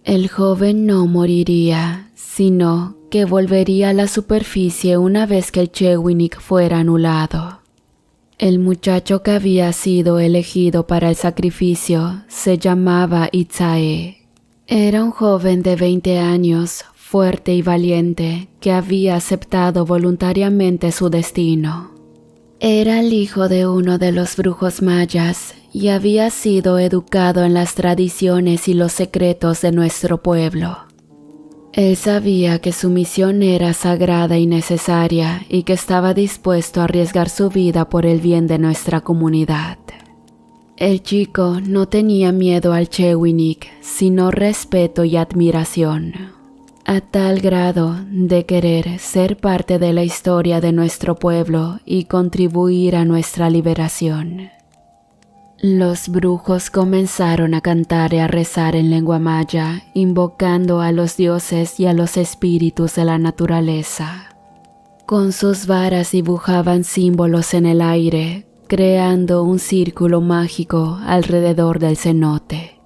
El joven no moriría, sino que volvería a la superficie una vez que el Chewinik fuera anulado. El muchacho que había sido elegido para el sacrificio se llamaba Itzae. Era un joven de 20 años, fuerte y valiente, que había aceptado voluntariamente su destino. Era el hijo de uno de los brujos mayas y había sido educado en las tradiciones y los secretos de nuestro pueblo. Él sabía que su misión era sagrada y necesaria y que estaba dispuesto a arriesgar su vida por el bien de nuestra comunidad. El chico no tenía miedo al Chewinik, sino respeto y admiración, a tal grado de querer ser parte de la historia de nuestro pueblo y contribuir a nuestra liberación. Los brujos comenzaron a cantar y a rezar en lengua maya, invocando a los dioses y a los espíritus de la naturaleza. Con sus varas dibujaban símbolos en el aire, creando un círculo mágico alrededor del cenote.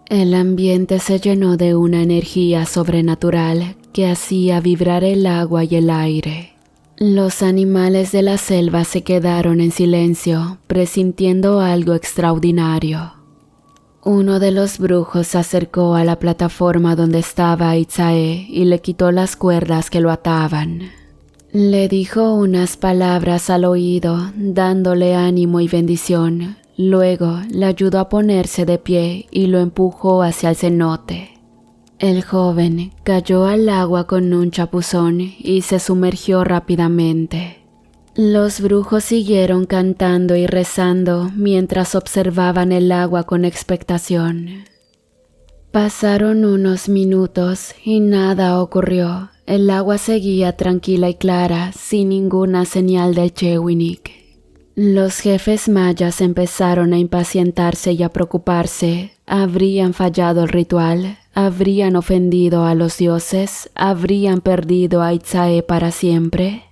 El ambiente se llenó de una energía sobrenatural que hacía vibrar el agua y el aire. Los animales de la selva se quedaron en silencio, presintiendo algo extraordinario. Uno de los brujos se acercó a la plataforma donde estaba Itzae y le quitó las cuerdas que lo ataban. Le dijo unas palabras al oído, dándole ánimo y bendición. Luego le ayudó a ponerse de pie y lo empujó hacia el cenote. El joven cayó al agua con un chapuzón y se sumergió rápidamente. Los brujos siguieron cantando y rezando mientras observaban el agua con expectación. Pasaron unos minutos y nada ocurrió. El agua seguía tranquila y clara, sin ninguna señal del Chewinik. Los jefes mayas empezaron a impacientarse y a preocuparse. ¿Habrían fallado el ritual? ¿Habrían ofendido a los dioses? ¿Habrían perdido a Itzae para siempre?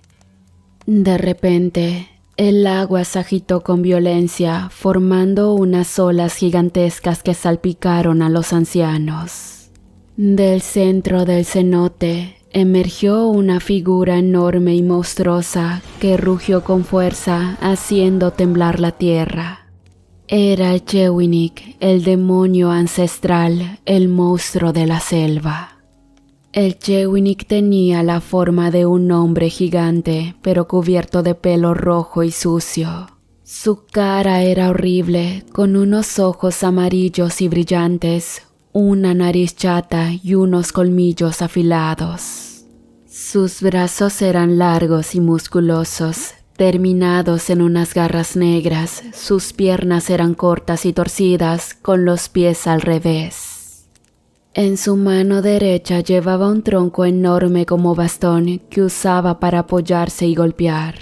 De repente, el agua se agitó con violencia, formando unas olas gigantescas que salpicaron a los ancianos. Del centro del cenote emergió una figura enorme y monstruosa que rugió con fuerza, haciendo temblar la tierra. Era el Chewinik, el demonio ancestral, el monstruo de la selva. El Chewinik tenía la forma de un hombre gigante, pero cubierto de pelo rojo y sucio. Su cara era horrible, con unos ojos amarillos y brillantes, una nariz chata y unos colmillos afilados. Sus brazos eran largos y musculosos, terminados en unas garras negras. Sus piernas eran cortas y torcidas, con los pies al revés. En su mano derecha llevaba un tronco enorme como bastón que usaba para apoyarse y golpear.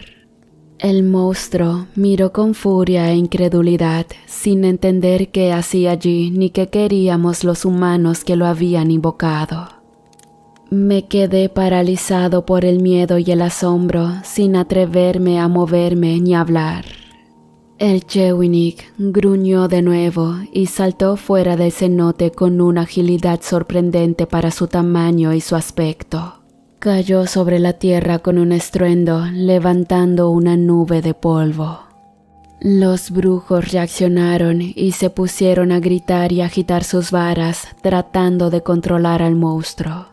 El monstruo miró con furia e incredulidad, sin entender qué hacía allí ni qué queríamos los humanos que lo habían invocado. Me quedé paralizado por el miedo y el asombro, sin atreverme a moverme ni a hablar. El Chewinik gruñó de nuevo y saltó fuera del cenote con una agilidad sorprendente para su tamaño y su aspecto. Cayó sobre la tierra con un estruendo, levantando una nube de polvo. Los brujos reaccionaron y se pusieron a gritar y agitar sus varas, tratando de controlar al monstruo.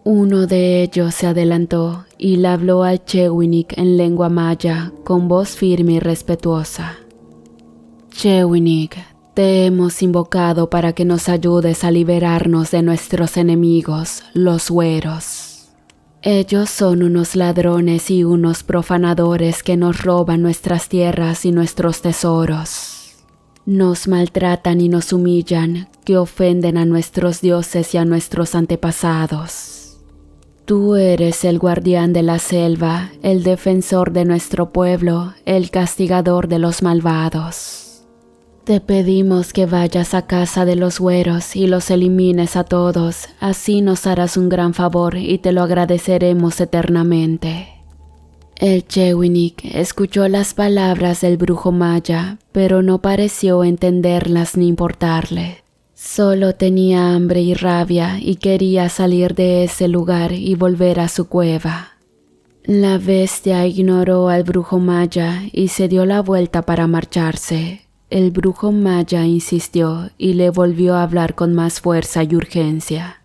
Uno de ellos se adelantó y le habló al Chewinik en lengua maya, con voz firme y respetuosa. Chewinik, te hemos invocado para que nos ayudes a liberarnos de nuestros enemigos, los güeros. Ellos son unos ladrones y unos profanadores que nos roban nuestras tierras y nuestros tesoros. Nos maltratan y nos humillan, que ofenden a nuestros dioses y a nuestros antepasados. Tú eres el guardián de la selva, el defensor de nuestro pueblo, el castigador de los malvados. Te pedimos que vayas a casa de los güeros y los elimines a todos, así nos harás un gran favor y te lo agradeceremos eternamente. El Chewinik escuchó las palabras del brujo maya, pero no pareció entenderlas ni importarle. Solo tenía hambre y rabia y quería salir de ese lugar y volver a su cueva. La bestia ignoró al brujo maya y se dio la vuelta para marcharse. El brujo maya insistió y le volvió a hablar con más fuerza y urgencia.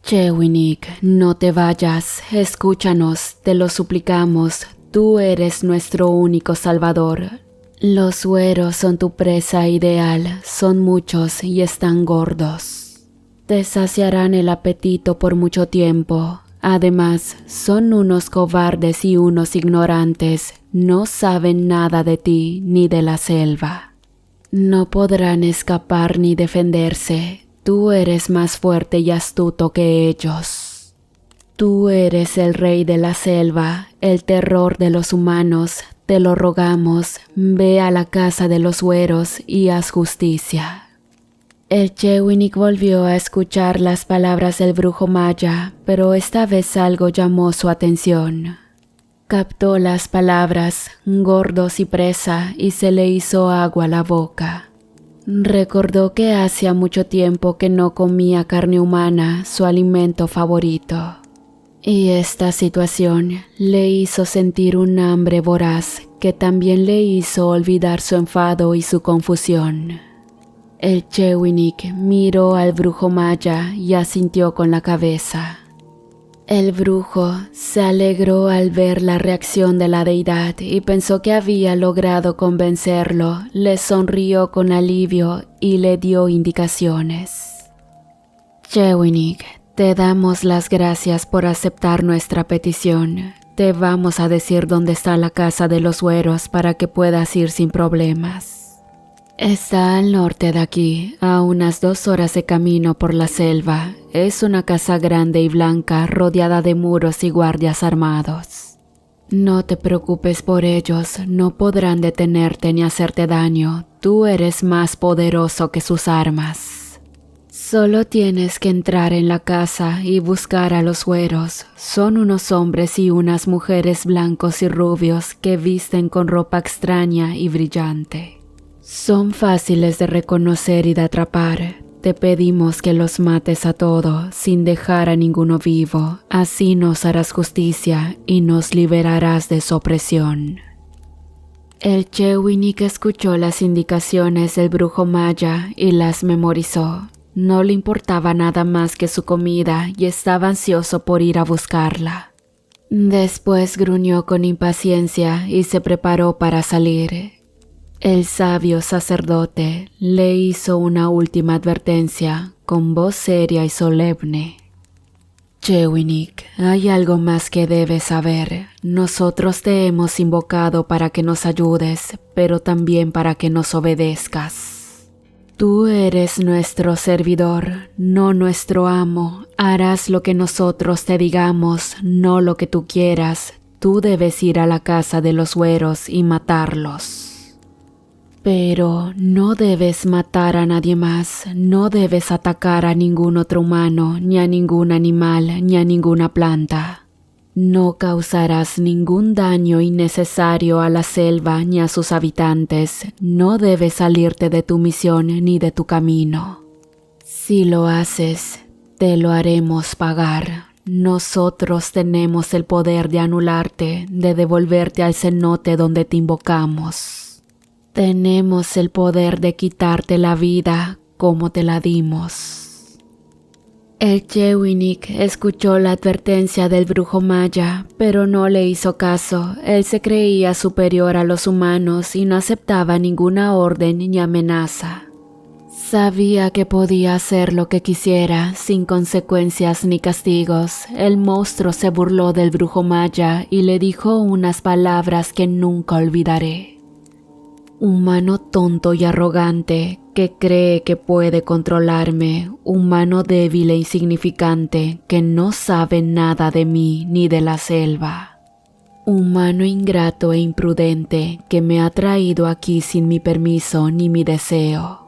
Chewinik, no te vayas, escúchanos, te lo suplicamos, tú eres nuestro único salvador. Los sueros son tu presa ideal, son muchos y están gordos. Te saciarán el apetito por mucho tiempo. Además, son unos cobardes y unos ignorantes, no saben nada de ti ni de la selva. No podrán escapar ni defenderse. Tú eres más fuerte y astuto que ellos. Tú eres el rey de la selva, el terror de los humanos. Te lo rogamos, ve a la casa de los sueros y haz justicia. El Chewinik volvió a escuchar las palabras del brujo maya, pero esta vez algo llamó su atención. Captó las palabras, gordos y presa, y se le hizo agua a la boca. Recordó que hacía mucho tiempo que no comía carne humana, su alimento favorito. Y esta situación le hizo sentir un hambre voraz que también le hizo olvidar su enfado y su confusión. El Chewinik miró al brujo maya y asintió con la cabeza. El brujo se alegró al ver la reacción de la deidad y pensó que había logrado convencerlo. Le sonrió con alivio y le dio indicaciones. Chewinik, te damos las gracias por aceptar nuestra petición. Te vamos a decir dónde está la casa de los sueros para que puedas ir sin problemas. Está al norte de aquí, a unas 2 horas de camino por la selva. Es una casa grande y blanca rodeada de muros y guardias armados. No te preocupes por ellos, no podrán detenerte ni hacerte daño. Tú eres más poderoso que sus armas. Solo tienes que entrar en la casa y buscar a los sueros. Son unos hombres y unas mujeres blancos y rubios que visten con ropa extraña y brillante. Son fáciles de reconocer y de atrapar. Te pedimos que los mates a todos, sin dejar a ninguno vivo. Así nos harás justicia y nos liberarás de su opresión. El Chewinik escuchó las indicaciones del brujo maya y las memorizó. No le importaba nada más que su comida y estaba ansioso por ir a buscarla. Después gruñó con impaciencia y se preparó para salir. El sabio sacerdote le hizo una última advertencia con voz seria y solemne. Chewinik, hay algo más que debes saber. Nosotros te hemos invocado para que nos ayudes, pero también para que nos obedezcas. Tú eres nuestro servidor, no nuestro amo. Harás lo que nosotros te digamos, no lo que tú quieras. Tú debes ir a la casa de los sueros y matarlos. Pero no debes matar a nadie más, no debes atacar a ningún otro humano, ni a ningún animal, ni a ninguna planta. No causarás ningún daño innecesario a la selva ni a sus habitantes, no debes salirte de tu misión ni de tu camino. Si lo haces, te lo haremos pagar. Nosotros tenemos el poder de anularte, de devolverte al cenote donde te invocamos. Tenemos el poder de quitarte la vida como te la dimos. El Chewinik escuchó la advertencia del brujo maya, pero no le hizo caso. Él se creía superior a los humanos y no aceptaba ninguna orden ni amenaza. Sabía que podía hacer lo que quisiera, sin consecuencias ni castigos. El monstruo se burló del brujo maya y le dijo unas palabras que nunca olvidaré. Humano tonto y arrogante que cree que puede controlarme, humano débil e insignificante que no sabe nada de mí ni de la selva. Humano ingrato e imprudente que me ha traído aquí sin mi permiso ni mi deseo.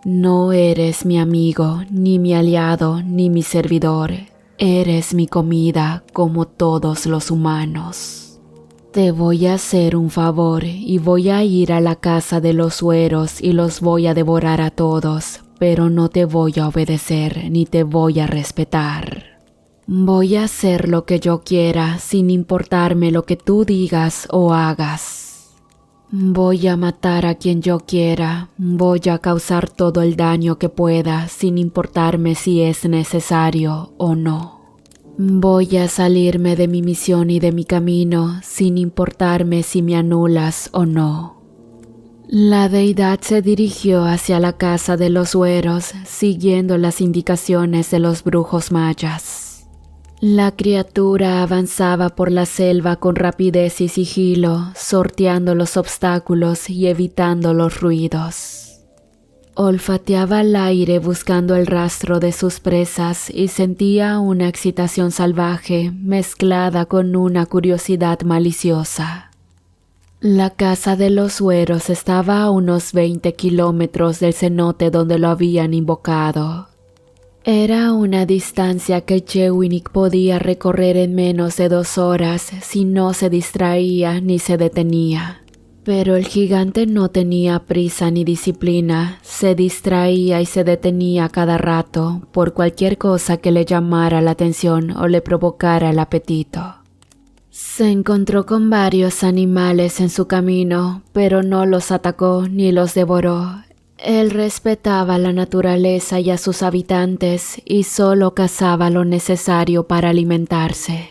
No eres mi amigo, ni mi aliado, ni mi servidor. Eres mi comida como todos los humanos. Te voy a hacer un favor y voy a ir a la casa de los sueros y los voy a devorar a todos, pero no te voy a obedecer ni te voy a respetar. Voy a hacer lo que yo quiera sin importarme lo que tú digas o hagas. Voy a matar a quien yo quiera, voy a causar todo el daño que pueda sin importarme si es necesario o no. Voy a salirme de mi misión y de mi camino sin importarme si me anulas o no. La deidad se dirigió hacia la casa de los Hueros, siguiendo las indicaciones de los brujos mayas. La criatura avanzaba por la selva con rapidez y sigilo, sorteando los obstáculos y evitando los ruidos. Olfateaba el aire buscando el rastro de sus presas y sentía una excitación salvaje mezclada con una curiosidad maliciosa. La casa de los Hueros estaba a unos 20 kilómetros del cenote donde lo habían invocado. Era una distancia que Chewinix podía recorrer en menos de 2 horas si no se distraía ni se detenía. Pero el gigante no tenía prisa ni disciplina, se distraía y se detenía cada rato por cualquier cosa que le llamara la atención o le provocara el apetito. Se encontró con varios animales en su camino, pero no los atacó ni los devoró. Él respetaba la naturaleza y a sus habitantes y solo cazaba lo necesario para alimentarse.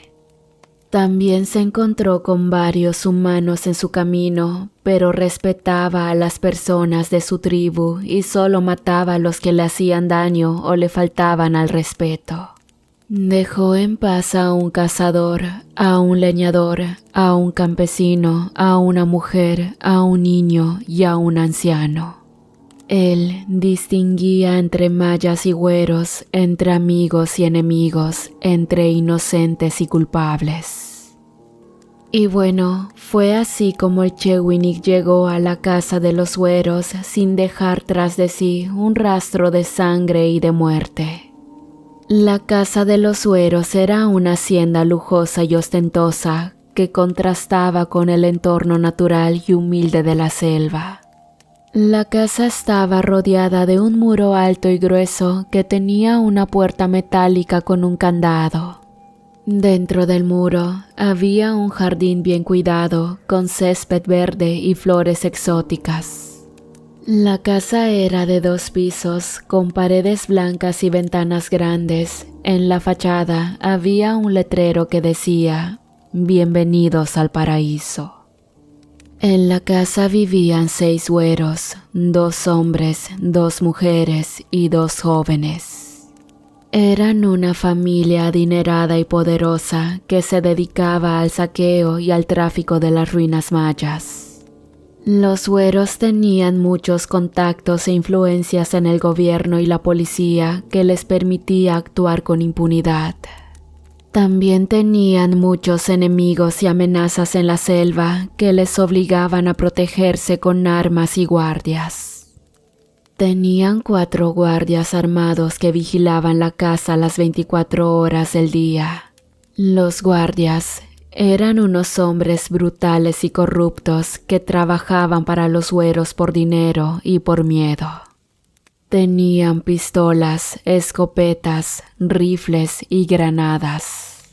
También se encontró con varios humanos en su camino, pero respetaba a las personas de su tribu y solo mataba a los que le hacían daño o le faltaban al respeto. Dejó en paz a un cazador, a un leñador, a un campesino, a una mujer, a un niño y a un anciano. Él distinguía entre mayas y güeros, entre amigos y enemigos, entre inocentes y culpables. Y bueno, fue así como el Chewinix llegó a la casa de los güeros sin dejar tras de sí un rastro de sangre y de muerte. La casa de los Hueros era una hacienda lujosa y ostentosa que contrastaba con el entorno natural y humilde de la selva. La casa estaba rodeada de un muro alto y grueso que tenía una puerta metálica con un candado. Dentro del muro había un jardín bien cuidado con césped verde y flores exóticas. La casa era de 2 pisos, con paredes blancas y ventanas grandes. En la fachada había un letrero que decía: "Bienvenidos al paraíso". En la casa vivían 6 güeros, 2 hombres, 2 mujeres y 2 jóvenes. Eran una familia adinerada y poderosa que se dedicaba al saqueo y al tráfico de las ruinas mayas. Los güeros tenían muchos contactos e influencias en el gobierno y la policía que les permitía actuar con impunidad. También tenían muchos enemigos y amenazas en la selva que les obligaban a protegerse con armas y guardias. Tenían 4 guardias armados que vigilaban la casa las 24 horas del día. Los guardias eran unos hombres brutales y corruptos que trabajaban para los güeros por dinero y por miedo. Tenían pistolas, escopetas, rifles y granadas.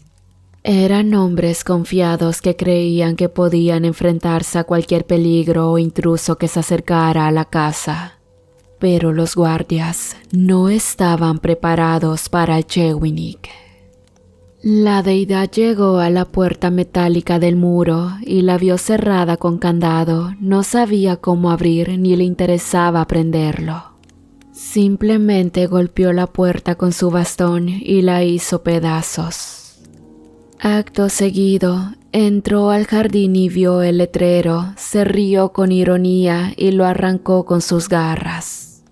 Eran hombres confiados que creían que podían enfrentarse a cualquier peligro o intruso que se acercara a la casa. Pero los guardias no estaban preparados para el Chewinix. La deidad llegó a la puerta metálica del muro y la vio cerrada con candado. No sabía cómo abrir ni le interesaba prenderlo. Simplemente golpeó la puerta con su bastón y la hizo pedazos. Acto seguido, entró al jardín y vio el letrero, se rió con ironía y lo arrancó con sus garras.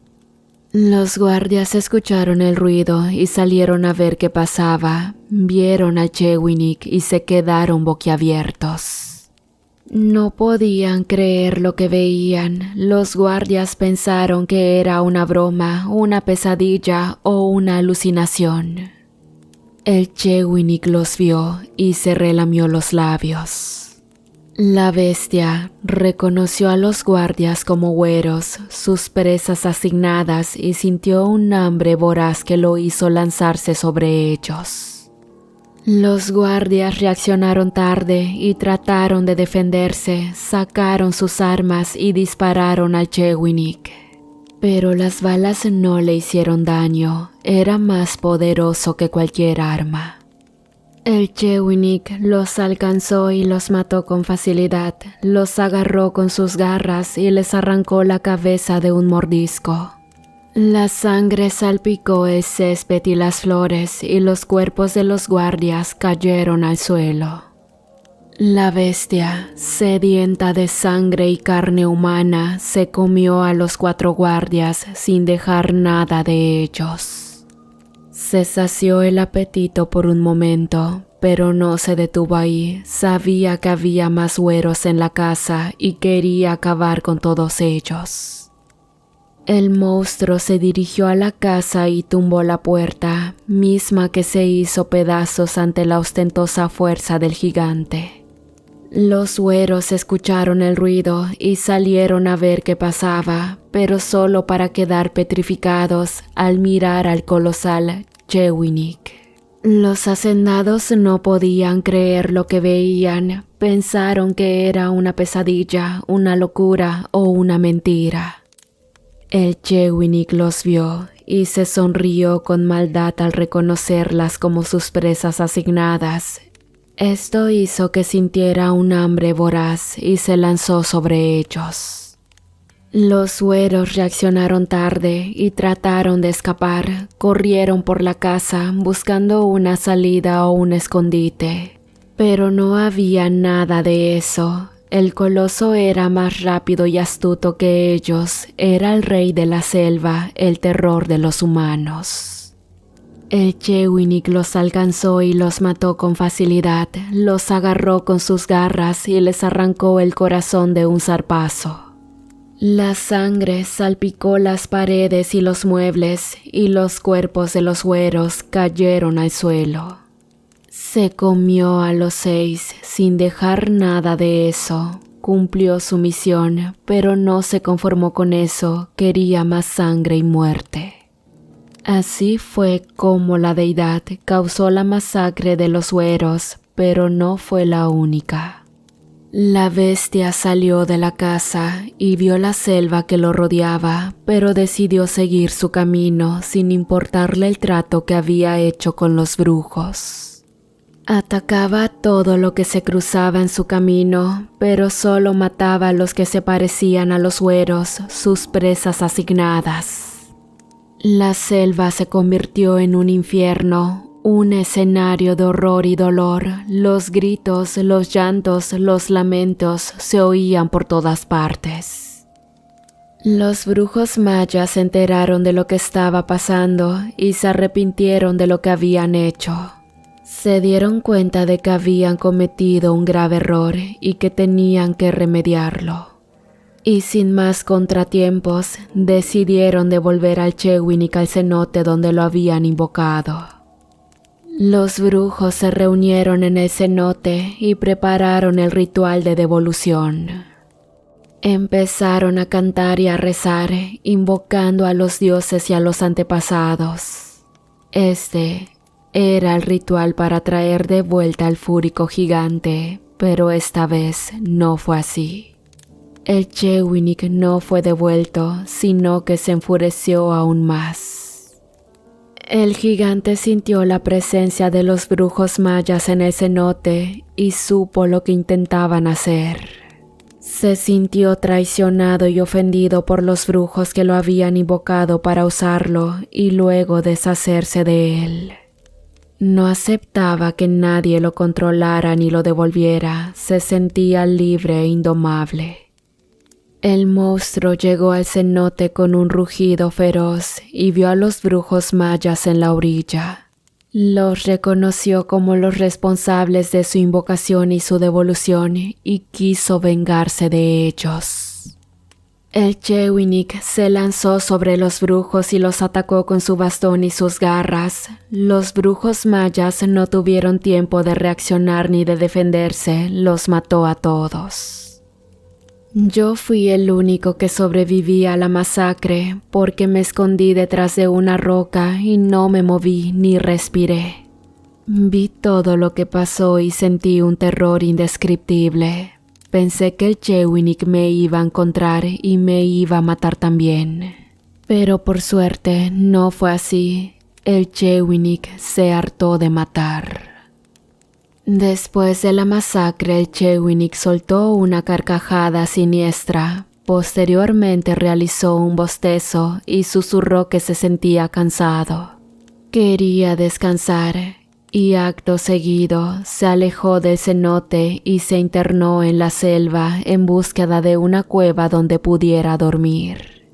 Los guardias escucharon el ruido y salieron a ver qué pasaba. Vieron al Chewinix y se quedaron boquiabiertos. No podían creer lo que veían. Los guardias pensaron que era una broma, una pesadilla o una alucinación. El Chewinix los vio y se relamió los labios. La bestia reconoció a los guardias como güeros, sus presas asignadas, y sintió un hambre voraz que lo hizo lanzarse sobre ellos. Los guardias reaccionaron tarde y trataron de defenderse, sacaron sus armas y dispararon al Chewinik. Pero las balas no le hicieron daño, era más poderoso que cualquier arma. El Chewinik los alcanzó y los mató con facilidad, los agarró con sus garras y les arrancó la cabeza de un mordisco. La sangre salpicó el césped y las flores y los cuerpos de los guardias cayeron al suelo. La bestia, sedienta de sangre y carne humana, se comió a los 4 guardias sin dejar nada de ellos. Se sació el apetito por un momento, pero no se detuvo ahí. Sabía que había más güeros en la casa y quería acabar con todos ellos. El monstruo se dirigió a la casa y tumbó la puerta, misma que se hizo pedazos ante la ostentosa fuerza del gigante. Los güeros escucharon el ruido y salieron a ver qué pasaba, pero solo para quedar petrificados al mirar al colosal Chewinik. Los hacendados no podían creer lo que veían, pensaron que era una pesadilla, una locura o una mentira. El Chewinik los vio y se sonrió con maldad al reconocerlas como sus presas asignadas. Esto hizo que sintiera un hambre voraz y se lanzó sobre ellos. Los güeros reaccionaron tarde y trataron de escapar, corrieron por la casa buscando una salida o un escondite. Pero no había nada de eso. El coloso era más rápido y astuto que ellos, era el rey de la selva, el terror de los humanos. El Chewinik los alcanzó y los mató con facilidad, los agarró con sus garras y les arrancó el corazón de un zarpazo. La sangre salpicó las paredes y los muebles y los cuerpos de los güeros cayeron al suelo. Se comió a los 6 sin dejar nada de eso. Cumplió su misión, pero no se conformó con eso, quería más sangre y muerte. Así fue como la deidad causó la masacre de los güeros, pero no fue la única. La bestia salió de la casa y vio la selva que lo rodeaba, pero decidió seguir su camino sin importarle el trato que había hecho con los brujos. Atacaba todo lo que se cruzaba en su camino, pero solo mataba a los que se parecían a los güeros, sus presas asignadas. La selva se convirtió en un infierno, un escenario de horror y dolor. Los gritos, los llantos, los lamentos se oían por todas partes. Los brujos mayas se enteraron de lo que estaba pasando y se arrepintieron de lo que habían hecho. Se dieron cuenta de que habían cometido un grave error y que tenían que remediarlo. Y sin más contratiempos, decidieron devolver al Chewinik al cenote donde lo habían invocado. Los brujos se reunieron en el cenote y prepararon el ritual de devolución. Empezaron a cantar y a rezar, invocando a los dioses y a los antepasados. Era el ritual para traer de vuelta al fúrico gigante, pero esta vez no fue así. El Chewinik no fue devuelto, sino que se enfureció aún más. El gigante sintió la presencia de los brujos mayas en el cenote y supo lo que intentaban hacer. Se sintió traicionado y ofendido por los brujos que lo habían invocado para usarlo y luego deshacerse de él. No aceptaba que nadie lo controlara ni lo devolviera, se sentía libre e indomable. El monstruo llegó al cenote con un rugido feroz y vio a los brujos mayas en la orilla. Los reconoció como los responsables de su invocación y su devolución y quiso vengarse de ellos. El Chewinik se lanzó sobre los brujos y los atacó con su bastón y sus garras. Los brujos mayas no tuvieron tiempo de reaccionar ni de defenderse, los mató a todos. Yo fui el único que sobreviví a la masacre porque me escondí detrás de una roca y no me moví ni respiré. Vi todo lo que pasó y sentí un terror indescriptible. Pensé que el Chewinix me iba a encontrar y me iba a matar también. Pero por suerte no fue así. El Chewinix se hartó de matar. Después de la masacre, el Chewinix soltó una carcajada siniestra. Posteriormente realizó un bostezo y susurró que se sentía cansado. Quería descansar y acto seguido se alejó del cenote y se internó en la selva en búsqueda de una cueva donde pudiera dormir.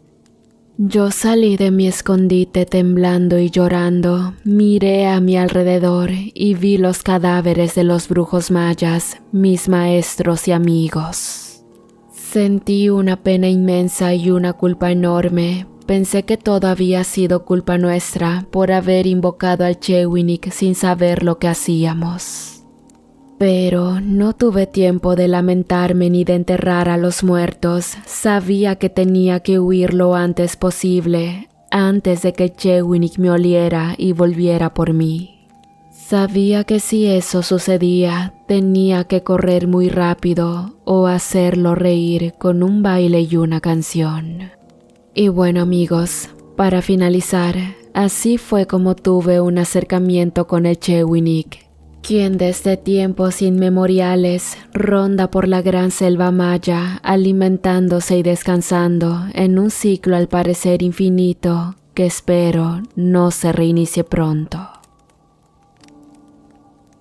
Yo salí de mi escondite temblando y llorando, miré a mi alrededor y vi los cadáveres de los brujos mayas, mis maestros y amigos. Sentí una pena inmensa y una culpa enorme. Pensé que todo había sido culpa nuestra por haber invocado al Chewinix sin saber lo que hacíamos. Pero no tuve tiempo de lamentarme ni de enterrar a los muertos. Sabía que tenía que huir lo antes posible, antes de que el Chewinix me oliera y volviera por mí. Sabía que si eso sucedía, tenía que correr muy rápido o hacerlo reír con un baile y una canción. Y bueno amigos, para finalizar, así fue como tuve un acercamiento con el Chewinix, quien desde tiempos inmemoriales ronda por la gran selva maya, alimentándose y descansando en un ciclo al parecer infinito que espero no se reinicie pronto.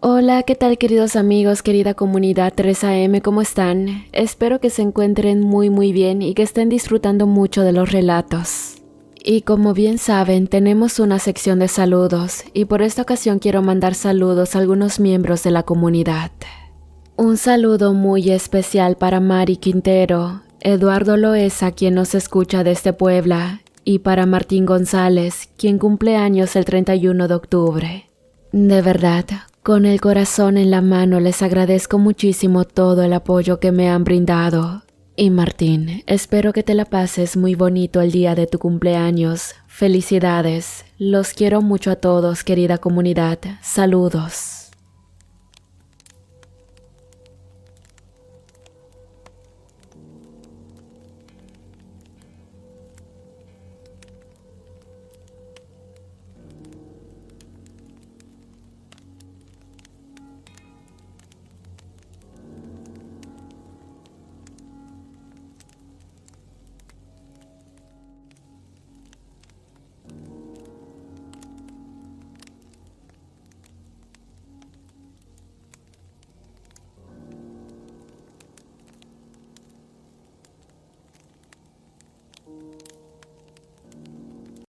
Hola, ¿qué tal queridos amigos, querida comunidad 3AM? ¿Cómo están? Espero que se encuentren muy bien y que estén disfrutando mucho de los relatos. Y como bien saben, tenemos una sección de saludos y por esta ocasión quiero mandar saludos a algunos miembros de la comunidad. Un saludo muy especial para Mari Quintero, Eduardo Loesa, quien nos escucha desde Puebla, y para Martín González, quien cumple años el 31 de octubre. De verdad, con el corazón en la mano les agradezco muchísimo todo el apoyo que me han brindado. Y Martín, espero que te la pases muy bonito el día de tu cumpleaños. Felicidades. Los quiero mucho a todos, querida comunidad. Saludos.